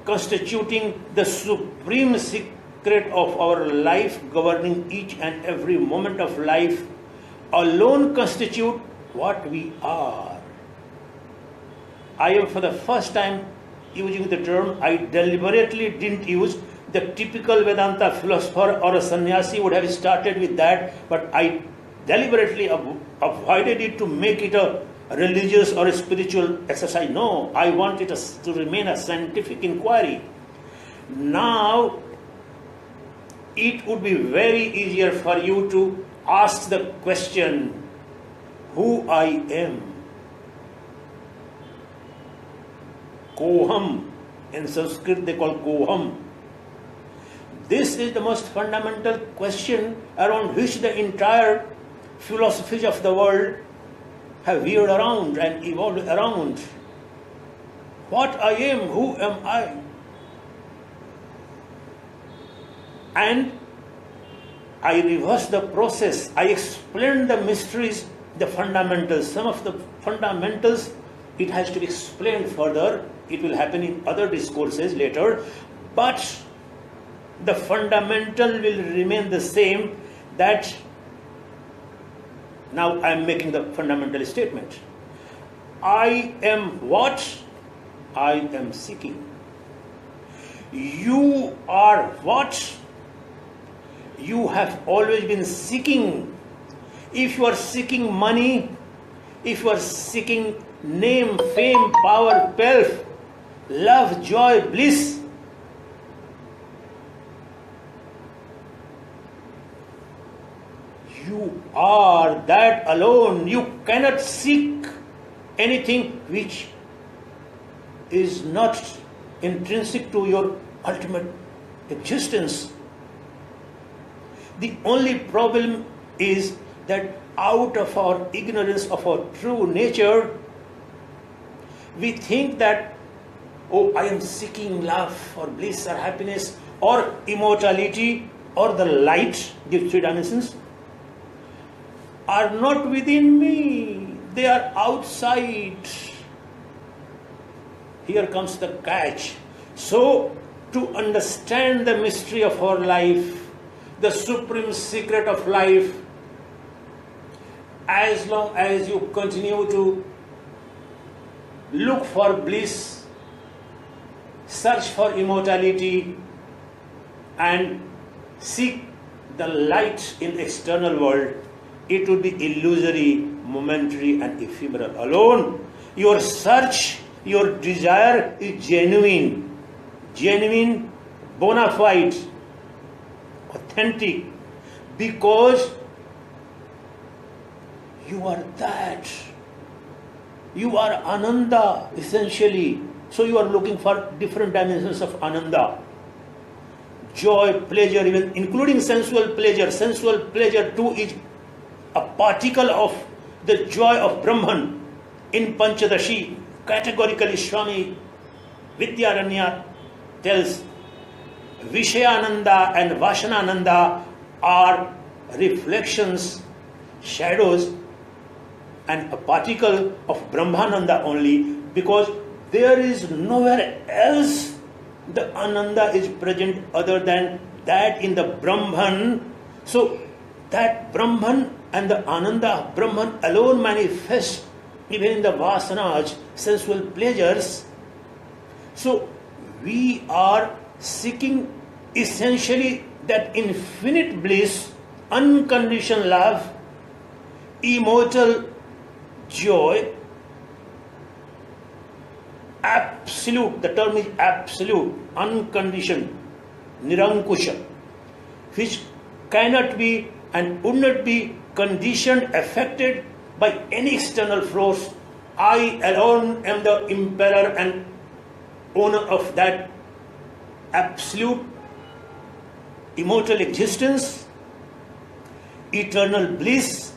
constituting the supreme secret of our life, governing each and every moment of life, alone constitute what we are. I am for the first time using the term, I deliberately didn't use. The typical Vedanta philosopher or a Sanyasi would have started with that, but I deliberately avoided it to make it a religious or a spiritual exercise. No, I want it to remain a scientific inquiry. Now, it would be very easier for you to ask the question, who I am. Koham. In Sanskrit they call Koham. This is the most fundamental question around which the entire philosophies of the world have veered around and evolved around. What I am, who am I? And I reverse the process. I explain the mysteries, the fundamentals. Some of the fundamentals, it has to be explained further. It will happen in other discourses later. But the fundamental will remain the same, that now I am making the fundamental statement. I am what? I am seeking. You are what? You have always been seeking. If you are seeking money, if you are seeking name, fame, power, wealth, love, joy, bliss, you are that alone. You cannot seek anything which is not intrinsic to your ultimate existence. The only problem is that out of our ignorance of our true nature, we think that, oh, I am seeking love or bliss or happiness or immortality or the light, the three dimensions, are not within me. They are outside. Here comes the catch. So, to understand the mystery of our life, the supreme secret of life, as long as you continue to look for bliss, search for immortality, and seek the light in external world, it would be illusory, momentary, and ephemeral. Alone, your search, your desire is genuine, bona fide, authentic, because you are that. You are Ananda, essentially. So you are looking for different dimensions of Ananda. Joy, pleasure, even including sensual pleasure. Sensual pleasure too is a particle of the joy of Brahman in Panchadashi categorically Swami Vidyaranya tells Vishayananda and Vasanananda are reflections, shadows, and a particle of Brahmananda only, because there is nowhere else the Ananda is present other than that in the Brahman. So that Brahman and the Ananda Brahman alone manifest even in the vasanas, sensual pleasures. So we are seeking essentially that infinite bliss, unconditioned love, immortal joy, absolute, the term is absolute, unconditioned, nirankusha, which cannot be and would not be conditioned, affected by any external force. I alone am the emperor and owner of that absolute immortal existence, eternal bliss,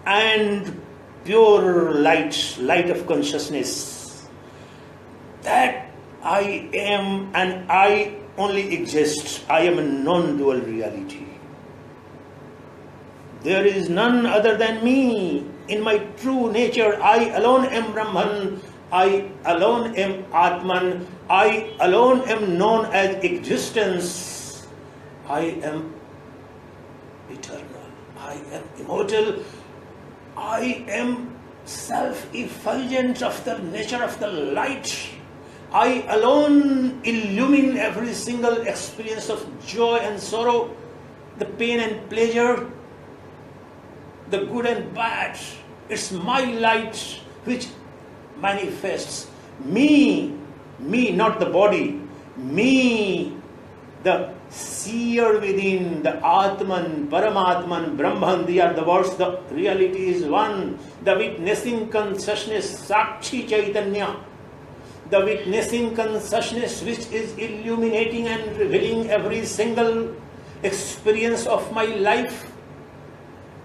and pure light of consciousness. That I am, and I only exist. I am a non-dual reality. There is none other than me. In my true nature, I alone am Brahman. I alone am Atman. I alone am known as existence. I am eternal. I am immortal. I am self-effulgent of the nature of the light. I alone illumine every single experience of joy and sorrow, the pain and pleasure, the good and bad. It's my light which manifests. Me, not the body. Me, the seer within, the Atman, Paramatman, Brahman, they are the words. The reality is one. The witnessing consciousness, Sakshi Chaitanya. The witnessing consciousness which is illuminating and revealing every single experience of my life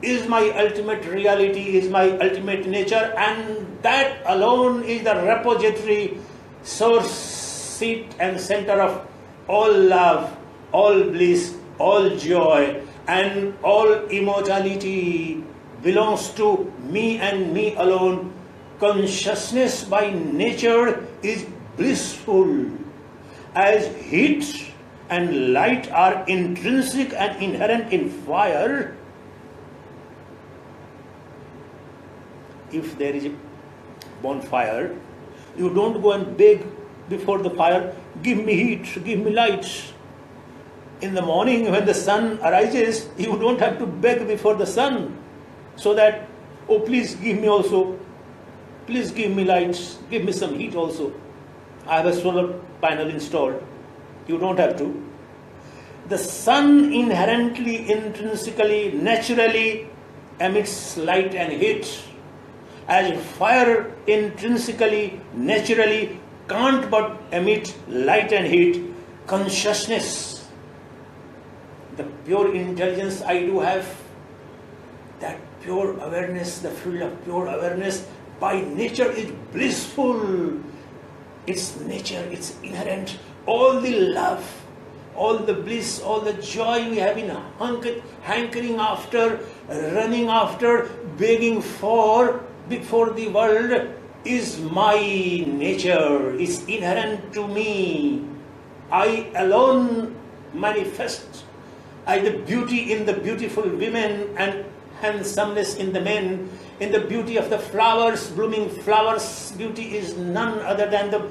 is my ultimate reality, is my ultimate nature, and that alone is the repository, source, seat and center of all love, all bliss, all joy, and all immortality belongs to me and me alone. Consciousness by nature is blissful, as heat and light are intrinsic and inherent in fire. If there is a bonfire, you don't go and beg before the fire, give me heat, give me light. In the morning when the sun arises, you don't have to beg before the sun so that, oh please give me also, please give me light, give me some heat also. I have a solar panel installed. You don't have to. The sun inherently, intrinsically, naturally emits light and heat, as fire intrinsically, naturally can't but emit light and heat. Consciousness, the pure intelligence I do have, that pure awareness, the field of pure awareness by nature is blissful. Its nature, it's inherent. All the love, all the bliss, all the joy we have been hankering after, running after, begging for before the world is my nature, is inherent to me. I alone manifest the beauty in the beautiful women and handsomeness in the men, in the beauty of the flowers, blooming flowers. Beauty is none other than the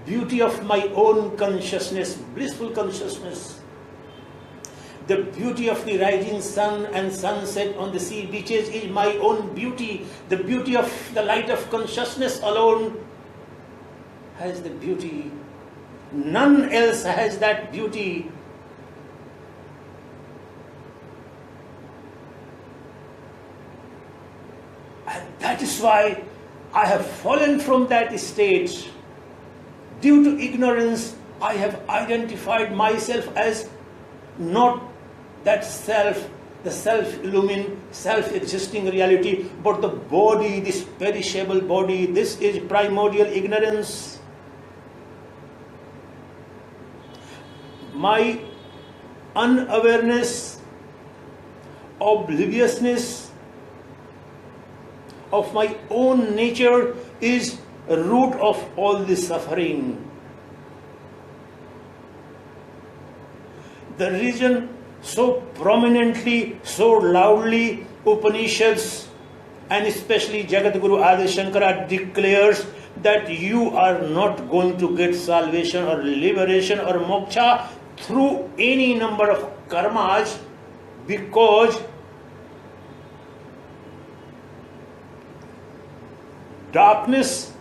beauty of my own consciousness, blissful consciousness. The beauty of the rising sun and sunset on the sea beaches is my own beauty. The beauty of the light of consciousness alone has the beauty. None else has that beauty. And that is why I have fallen from that state. Due to ignorance, I have identified myself as not that self, the self-illumined, self-existing reality, but the body, this perishable body, this is primordial ignorance. My unawareness, obliviousness of my own nature is a root of all this suffering. The reason so prominently, so loudly Upanishads and especially Jagadguru Adi Shankara declares that you are not going to get salvation or liberation or moksha through any number of karmas, because darkness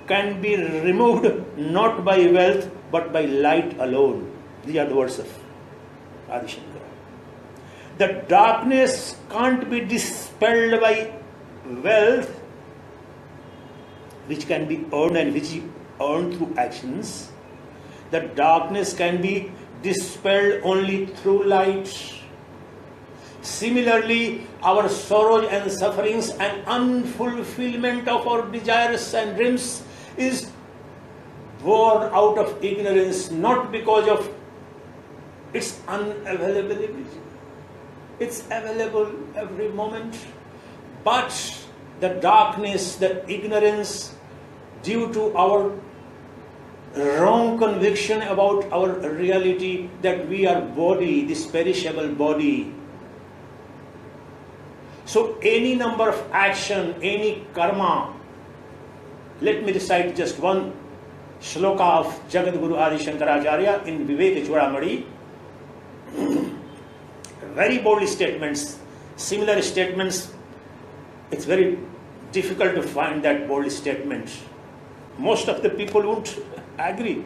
can be removed not by wealth but by light alone. These are the words of Adi Shankara. The darkness can't be dispelled by wealth, which can be earned and which is earned through actions. The darkness can be dispelled only through light. Similarly, our sorrows and sufferings and unfulfillment of our desires and dreams is born out of ignorance, not because of its unavailability. It's available every moment, but the darkness, the ignorance, due to our wrong conviction about our reality that we are body, this perishable body. So any number of action, any karma, let me recite just one shloka of Jagadguru Adi Shankaracharya in Vivek Chudamani. Very bold statements, similar statements. It's very difficult to find that bold statement. Most of the people won't agree.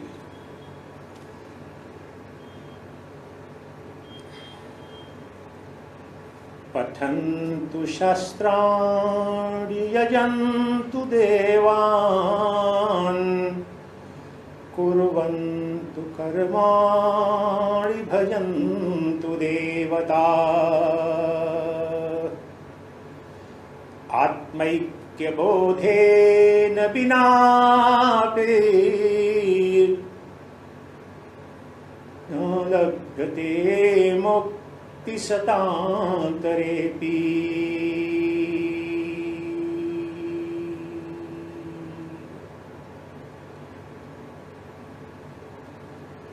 Pathantu shastrani yajantu devan kurvantu karmani bhajantu devata atmaikya bodhena binape nalabhyate mukti satantarepi.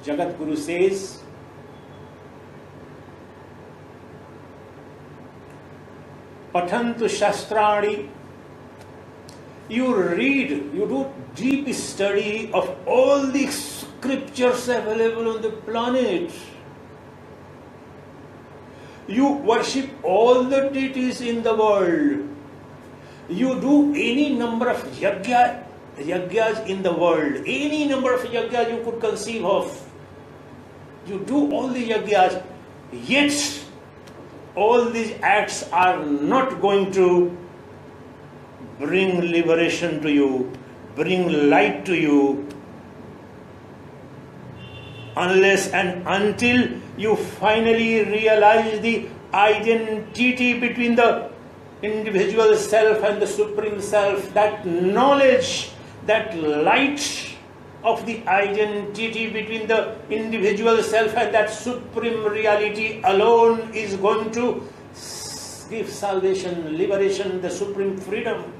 Jagadguru says, Pathantu Shastrani, you read, you do deep study of all the scriptures available on the planet. You worship all the deities in the world. You do any number of yagyas in the world, any number of yagyas you could conceive of. You do all the yagyas, yet all these acts are not going to bring liberation to you, bring light to you, unless and until you finally realize the identity between the individual self and the Supreme Self. That knowledge, that light of the identity between the individual self and that Supreme Reality alone is going to give salvation, liberation, the Supreme Freedom.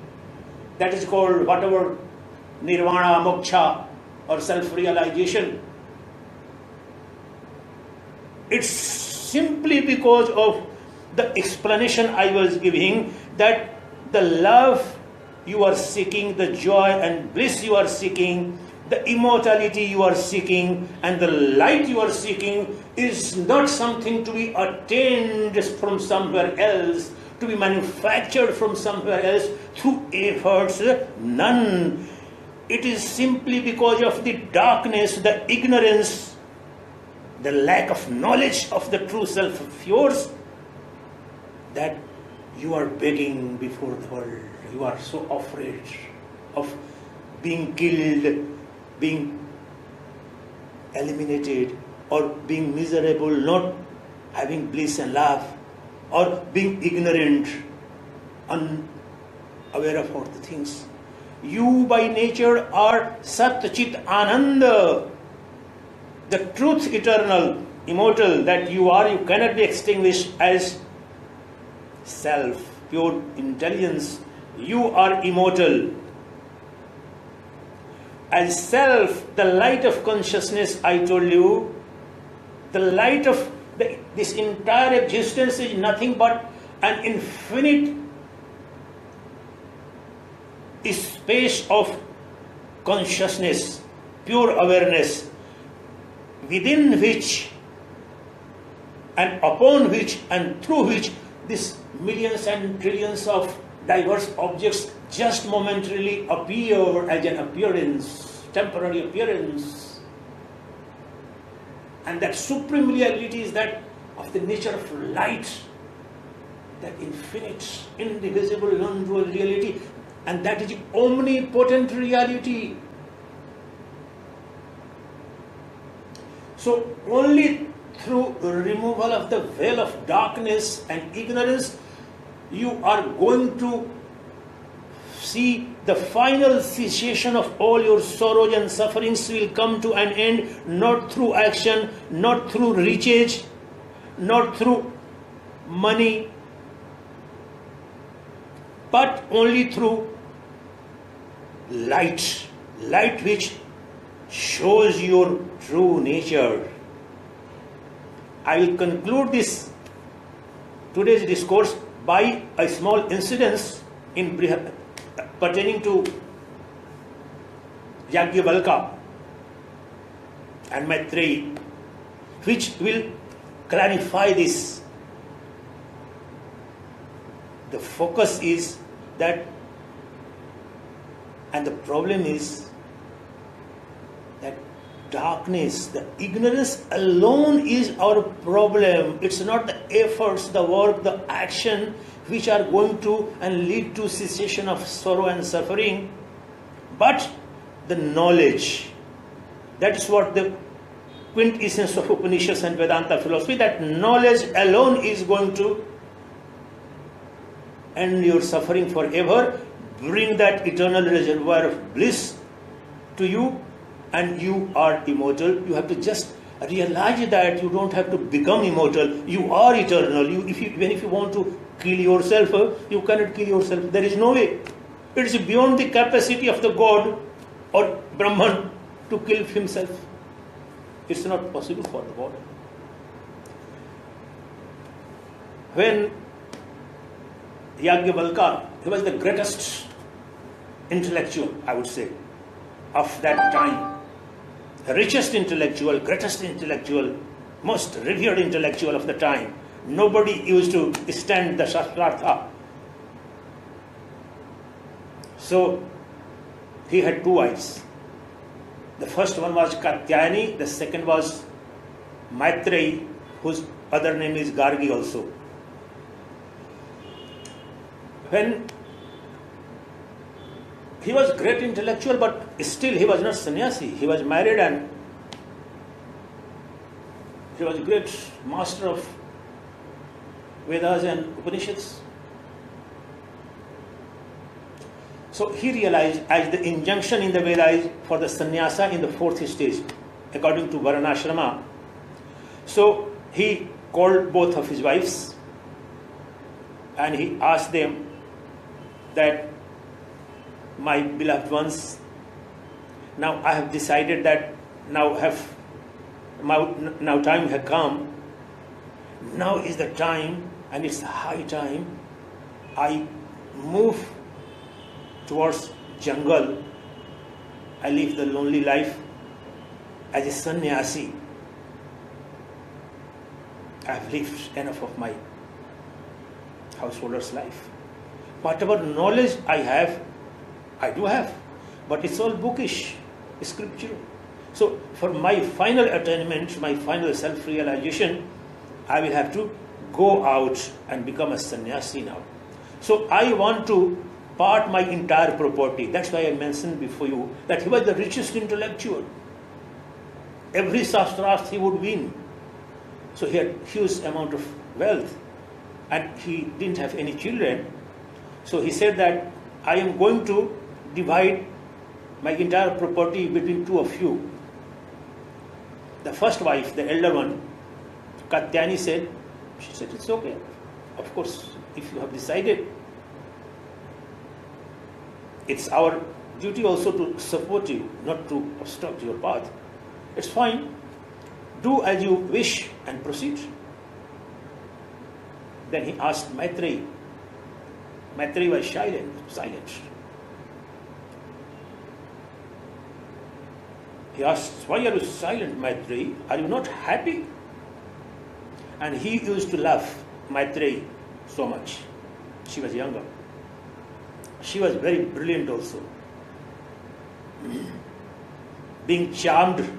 That is called whatever Nirvana, Moksha or self-realization. It's simply because of the explanation I was giving that the love you are seeking, the joy and bliss you are seeking, the immortality you are seeking, and the light you are seeking is not something to be attained from somewhere else, to be manufactured from somewhere else through efforts, none. It is simply because of the darkness, the ignorance, the lack of knowledge of the true self of yours, that you are begging before the world. You are so afraid of being killed, being eliminated, or being miserable, not having bliss and love. or being ignorant, unaware of all the things. You by nature are Sat Chit Ananda, the truth eternal, immortal that you are. You cannot be extinguished as self, pure intelligence. You are immortal. As self, the light of consciousness, I told you, the light of this entire existence is nothing but an infinite space of consciousness, pure awareness, within which and upon which and through which these millions and trillions of diverse objects just momentarily appear as an appearance, temporary appearance. And that supreme reality is that of the nature of light, that infinite, indivisible, non-dual reality, and that is omnipotent reality. So only through removal of the veil of darkness and ignorance, you are going to see the final cessation of all your sorrows and sufferings will come to an end, not through action, not through riches, not through money, but only through light, light which shows your true nature. I will conclude this today's discourse by a small incident pertaining to Yajnavalkya and Maitreyi, which will clarify this. The focus is that, and the problem is that darkness, the ignorance alone is our problem. It's not the efforts, the work, the action which are going to and lead to cessation of sorrow and suffering, but the knowledge. That is what the quintessence of Upanishads and Vedanta philosophy, that knowledge alone is going to end your suffering forever, bring that eternal reservoir of bliss to you, and you are immortal. You have to just realize that you don't have to become immortal. You are eternal. Even if you want to kill yourself, you cannot kill yourself. There is no way. It is beyond the capacity of the God or Brahman to kill himself. It's not possible for the God. When Yajnavalkya, he was the greatest intellectual, I would say, of that time. The richest intellectual, greatest intellectual, most revered intellectual of the time. Nobody used to stand the Shastrartha. So, he had two wives. The first one was Katyayani, the second was Maitreyi, whose other name is Gargi also. When he was great intellectual, but still he was not sannyasi. He was married and he was a great master of Vedas and Upanishads. So he realized, as the injunction in the Veda is for the sannyasa in the fourth stage, according to Varanashrama. So he called both of his wives and he asked them that, my beloved ones, now I have decided that now time has come. Now is the time, and it's high time I move towards jungle. I live the lonely life as a sannyasi. I have lived enough of my householder's life. Whatever knowledge I do have, but it's all bookish, scriptural. So for my final attainment, my final self-realization, I will have to go out and become a sannyasi now. So I want to part my entire property. That's why I mentioned before you that he was the richest intellectual. Every shastras he would win. So he had huge amount of wealth. and he didn't have any children. So he said that I am going to divide my entire property between two of you. The first wife, the elder one, Katyani said, it's okay. Of course, if you have decided, it's our duty also to support you, not to obstruct your path. It's fine. Do as you wish and proceed. Then he asked Maitreyi. Maitreyi was silent. He asked, why are you silent, Maitreyi? Are you not happy? And he used to love Maitreyi so much. She was younger. She was very brilliant also. Being charmed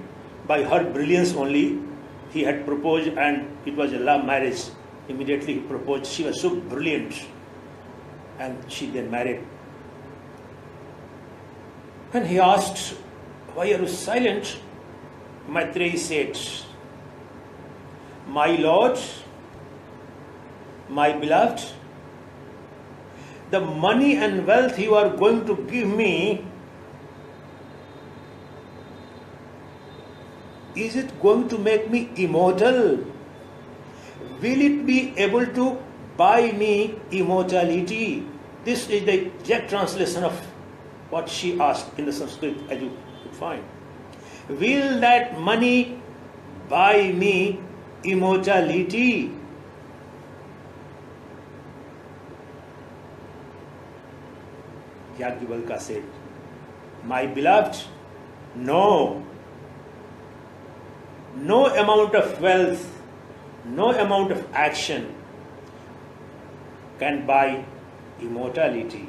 by her brilliance only, he had proposed, and it was a love marriage. Immediately he proposed. She was so brilliant, and she then married. When he asked, why are you silent? Maitreyi said, my Lord, my beloved, the money and wealth you are going to give me, is it going to make me immortal? Will it be able to buy me immortality? This is the exact translation of what she asked in the Sanskrit, as you could find. Will that money buy me immortality? Yajnavalkya said, my beloved, no. No amount of wealth, no amount of action can buy immortality.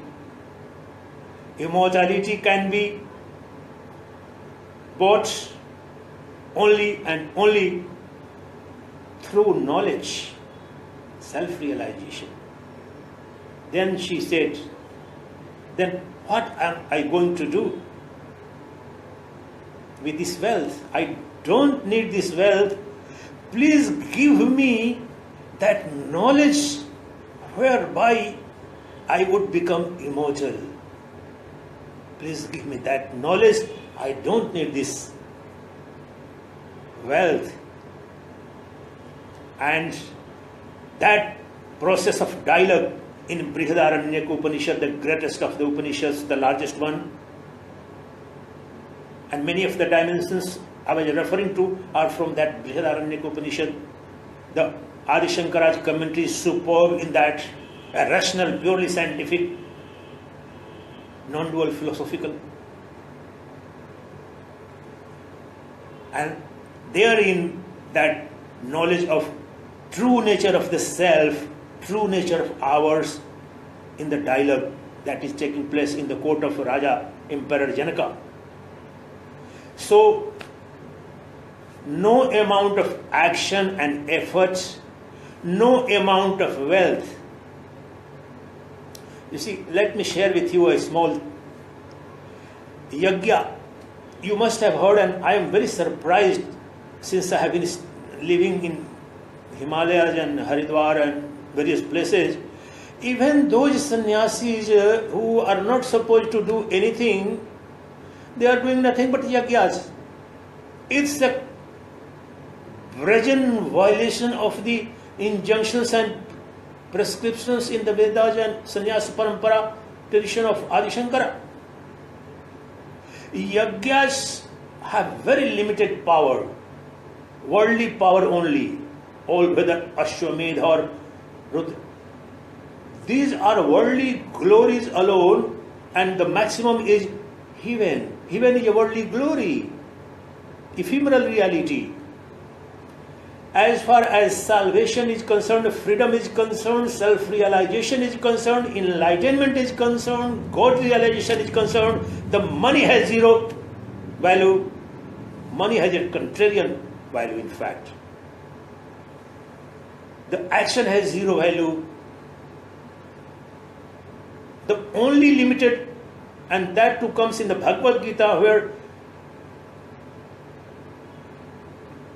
Immortality can be bought only and only through knowledge, self-realization. Then she said, then what am I going to do with this wealth? I don't need this wealth. Please give me that knowledge whereby I would become immortal. Please give me that knowledge. I don't need this wealth. And that process of dialogue in Brihadaranyaka Upanishad, the greatest of the Upanishads, the largest one, and many of the dimensions I was referring to are from that Brihadaranyaka Upanishad. The Adi Shankara's commentary is superb in that, a rational, purely scientific, non-dual philosophical. And therein that knowledge of true nature of the self, true nature of ours, in the dialogue that is taking place in the court of Raja Emperor Janaka. So, no amount of action and effort, no amount of wealth. You see, let me share with you a small yajna. You must have heard, and I am very surprised since I have been living in Himalayas and Haridwar and various places. Even those sannyasis who are not supposed to do anything, they are doing nothing but yajnas. It's a brazen violation of the injunctions and prescriptions in the Vedas and Sanyasi Parampara tradition of Adi Shankara. Yajnas have very limited power, worldly power only, whether Ashwamedha or Rudra. These are worldly glories alone, and the maximum is heaven. Heaven is a worldly glory, ephemeral reality. As far as salvation is concerned, freedom is concerned, self-realization is concerned, enlightenment is concerned, God realization is concerned, the money has zero value. Money has a contrarian value, in fact. The action has zero value. The only limited, and that too comes in the Bhagavad Gita, where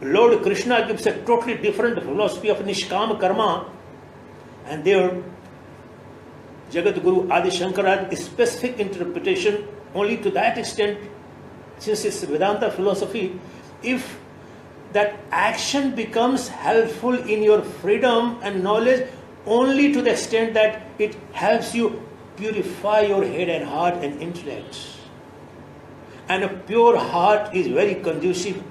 Lord Krishna gives a totally different philosophy of Nishkama Karma, And there, Jagat Guru Adi Shankara had a specific interpretation only to that extent, since it's Vedanta philosophy, if that action becomes helpful in your freedom and knowledge only to the extent that it helps you purify your head and heart and intellect. And a pure heart is very conducive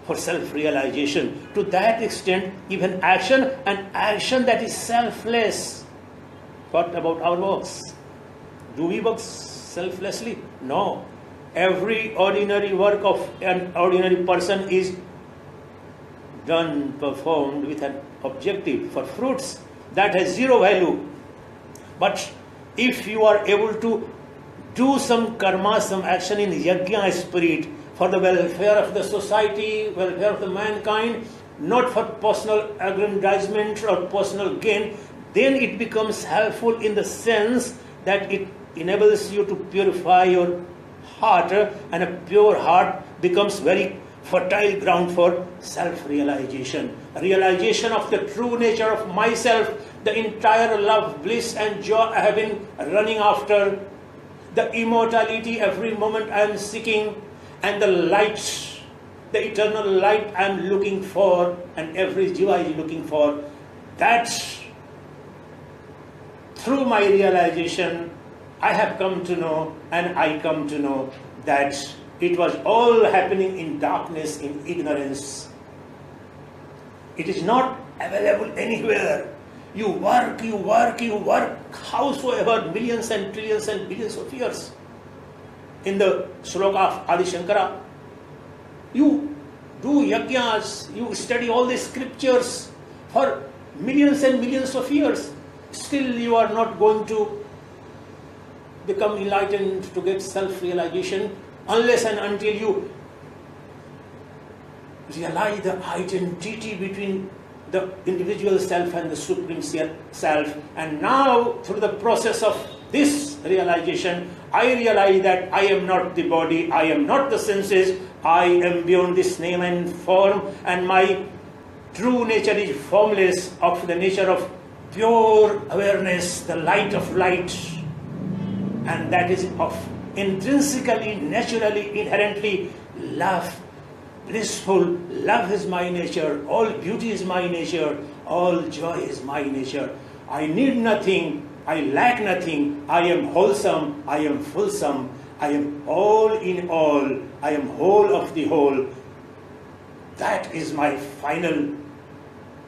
for self-realization. To that extent, even action, and action that is selfless. What about our works? Do we work selflessly? No. Every ordinary work of an ordinary person is done, performed with an objective for fruits. That has zero value. But if you are able to do some karma, some action in yajna spirit for the welfare of the society, welfare of the mankind, not for personal aggrandizement or personal gain, then it becomes helpful in the sense that it enables you to purify your heart, and a pure heart becomes very fertile ground for self-realization. Realization of the true nature of myself, the entire love, bliss and joy I have been running after, the immortality every moment I am seeking, and the light, the eternal light I am looking for, and every jiva is looking for. That through my realization I have come to know, and I come to know that it was all happening in darkness, in ignorance. It is not available anywhere. You work, howsoever, millions and trillions and billions of years. In the sloka of Adi Shankara, you do yajnas, you study all the scriptures for millions and millions of years. Still you are not going to become enlightened, to get self-realization, unless and until you realize the identity between the individual self and the supreme self. And now, through the process of this realization, I realize that I am not the body, I am not the senses, I am beyond this name and form, and my true nature is formless, of the nature of pure awareness, the light of light. And that is of intrinsically, naturally, inherently love, blissful. Love is my nature, all beauty is my nature, all joy is my nature. I need nothing, I lack nothing, I am wholesome, I am fulsome, I am all in all, I am whole of the whole. That is my final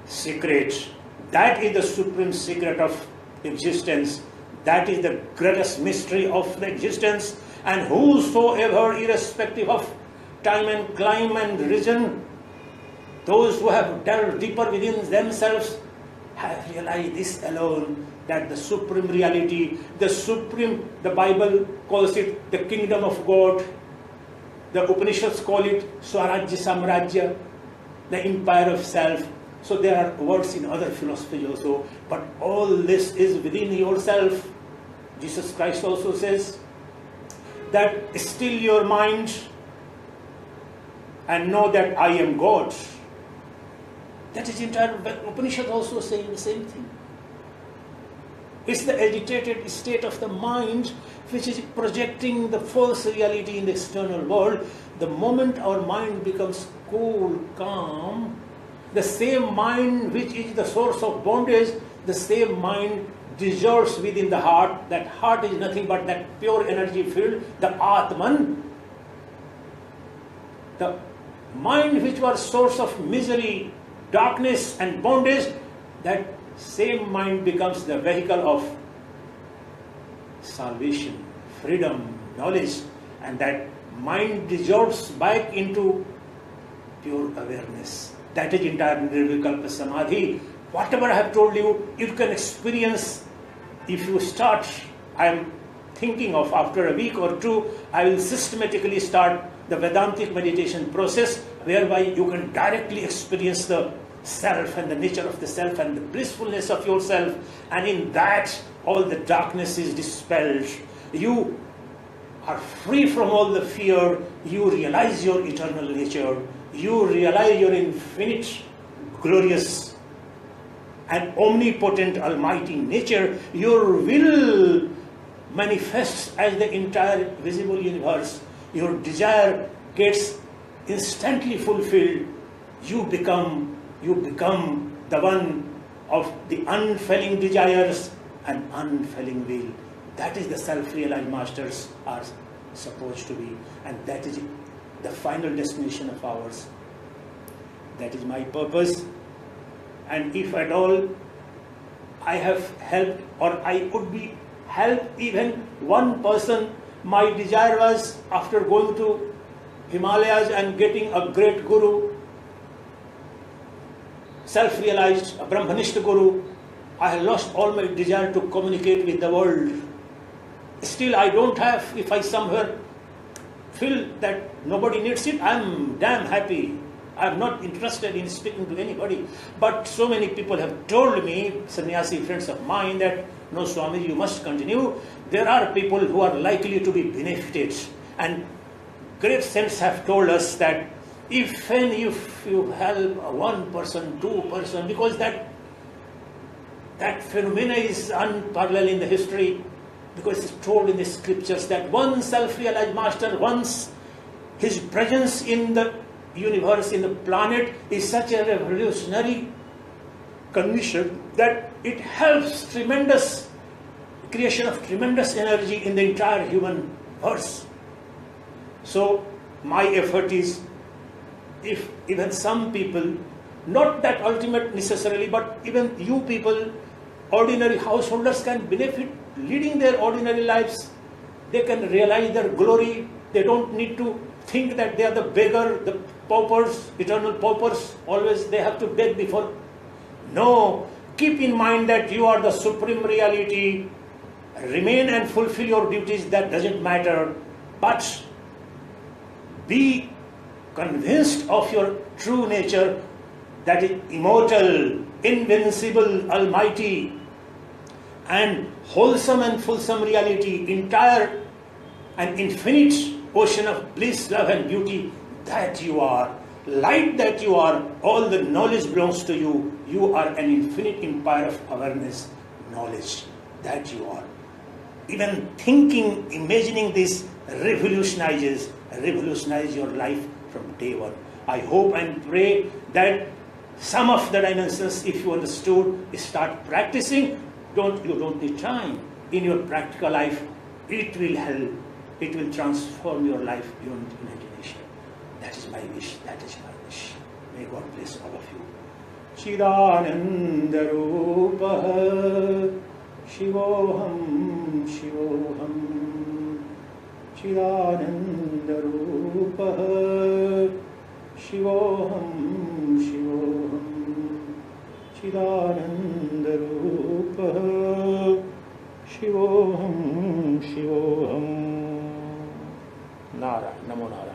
secret. That is the supreme secret of existence. That is the greatest mystery of the existence. And whosoever, irrespective of time and climb and region, those who have delved deeper within themselves have realized this alone, that the supreme reality, the Bible calls it the kingdom of God, the Upanishads call it Swarajya Samrajya, the empire of self. So there are words in other philosophies also, but all this is within yourself. Jesus Christ also says that still your mind and know that I am God. That is entire Upanishad also saying the same thing. It's the agitated state of the mind which is projecting the false reality in the external world. The moment our mind becomes cool, calm, the same mind which is the source of bondage, the same mind dissolves within the heart. That heart is nothing but that pure energy field, the Atman. The mind which was source of misery, darkness and bondage, that same mind becomes the vehicle of salvation, freedom, knowledge, and that mind dissolves back into pure awareness. That is entire Nirvikalpa Samadhi. Whatever I have told you, you can experience if you start. I am thinking of after a week or two, I will systematically start the Vedantic meditation process, whereby you can directly experience the self and the nature of the self and the blissfulness of yourself, and in that all the darkness is dispelled. You are free from all the fear. You realize your eternal nature. You realize your infinite, glorious an omnipotent almighty nature, your will manifests as the entire visible universe. Your desire gets instantly fulfilled. You become the one of the unfailing desires and unfailing will. That is the self-realized masters are supposed to be, and that is the final destination of ours. That is my purpose. And if at all I have helped, or I could be helped even one person, my desire was, after going to Himalayas and getting a great guru, self-realized, a Brahmanist guru, I have lost all my desire to communicate with the world. Still I don't have, if I somewhere feel that nobody needs it, I'm damn happy. I'm not interested in speaking to anybody. But so many people have told me, Sanyasi friends of mine, that no, Swami, you must continue. There are people who are likely to be benefited. And great saints have told us that if you help one person, two person, because that phenomena is unparalleled in the history, because it's told in the scriptures that one self-realized master, once his presence in the universe, in the planet, is such a revolutionary condition that it helps tremendous creation of tremendous energy in the entire human verse. So my effort is, if even some people, not that ultimate necessarily, but even you people, ordinary householders, can benefit leading their ordinary lives. They can realize their glory. They don't need to think that they are the beggar, the paupers, eternal paupers. Always they have to beg before. No, keep in mind that you are the supreme reality. Remain and fulfill your duties, that doesn't matter. But be convinced of your true nature, that is immortal, invincible, almighty, and wholesome and fulsome reality, entire and infinite ocean of bliss, love and beauty, that you are. Light that you are, all the knowledge belongs to you. You are an infinite empire of awareness, knowledge, that you are. Even thinking, imagining this revolutionize your life from day one. I hope and pray that some of the dimensions, if you understood, start practicing. You don't need time. In your practical life, it will help. It will transform your life beyond imagination. That is my wish. That is my wish. May God bless all of you. Chidananda Rupa Shivoham Shivoham Chidananda Rupa Shivoham Shivoham Chidananda Rupa Shivoham Shivoham Nara Namo Nara.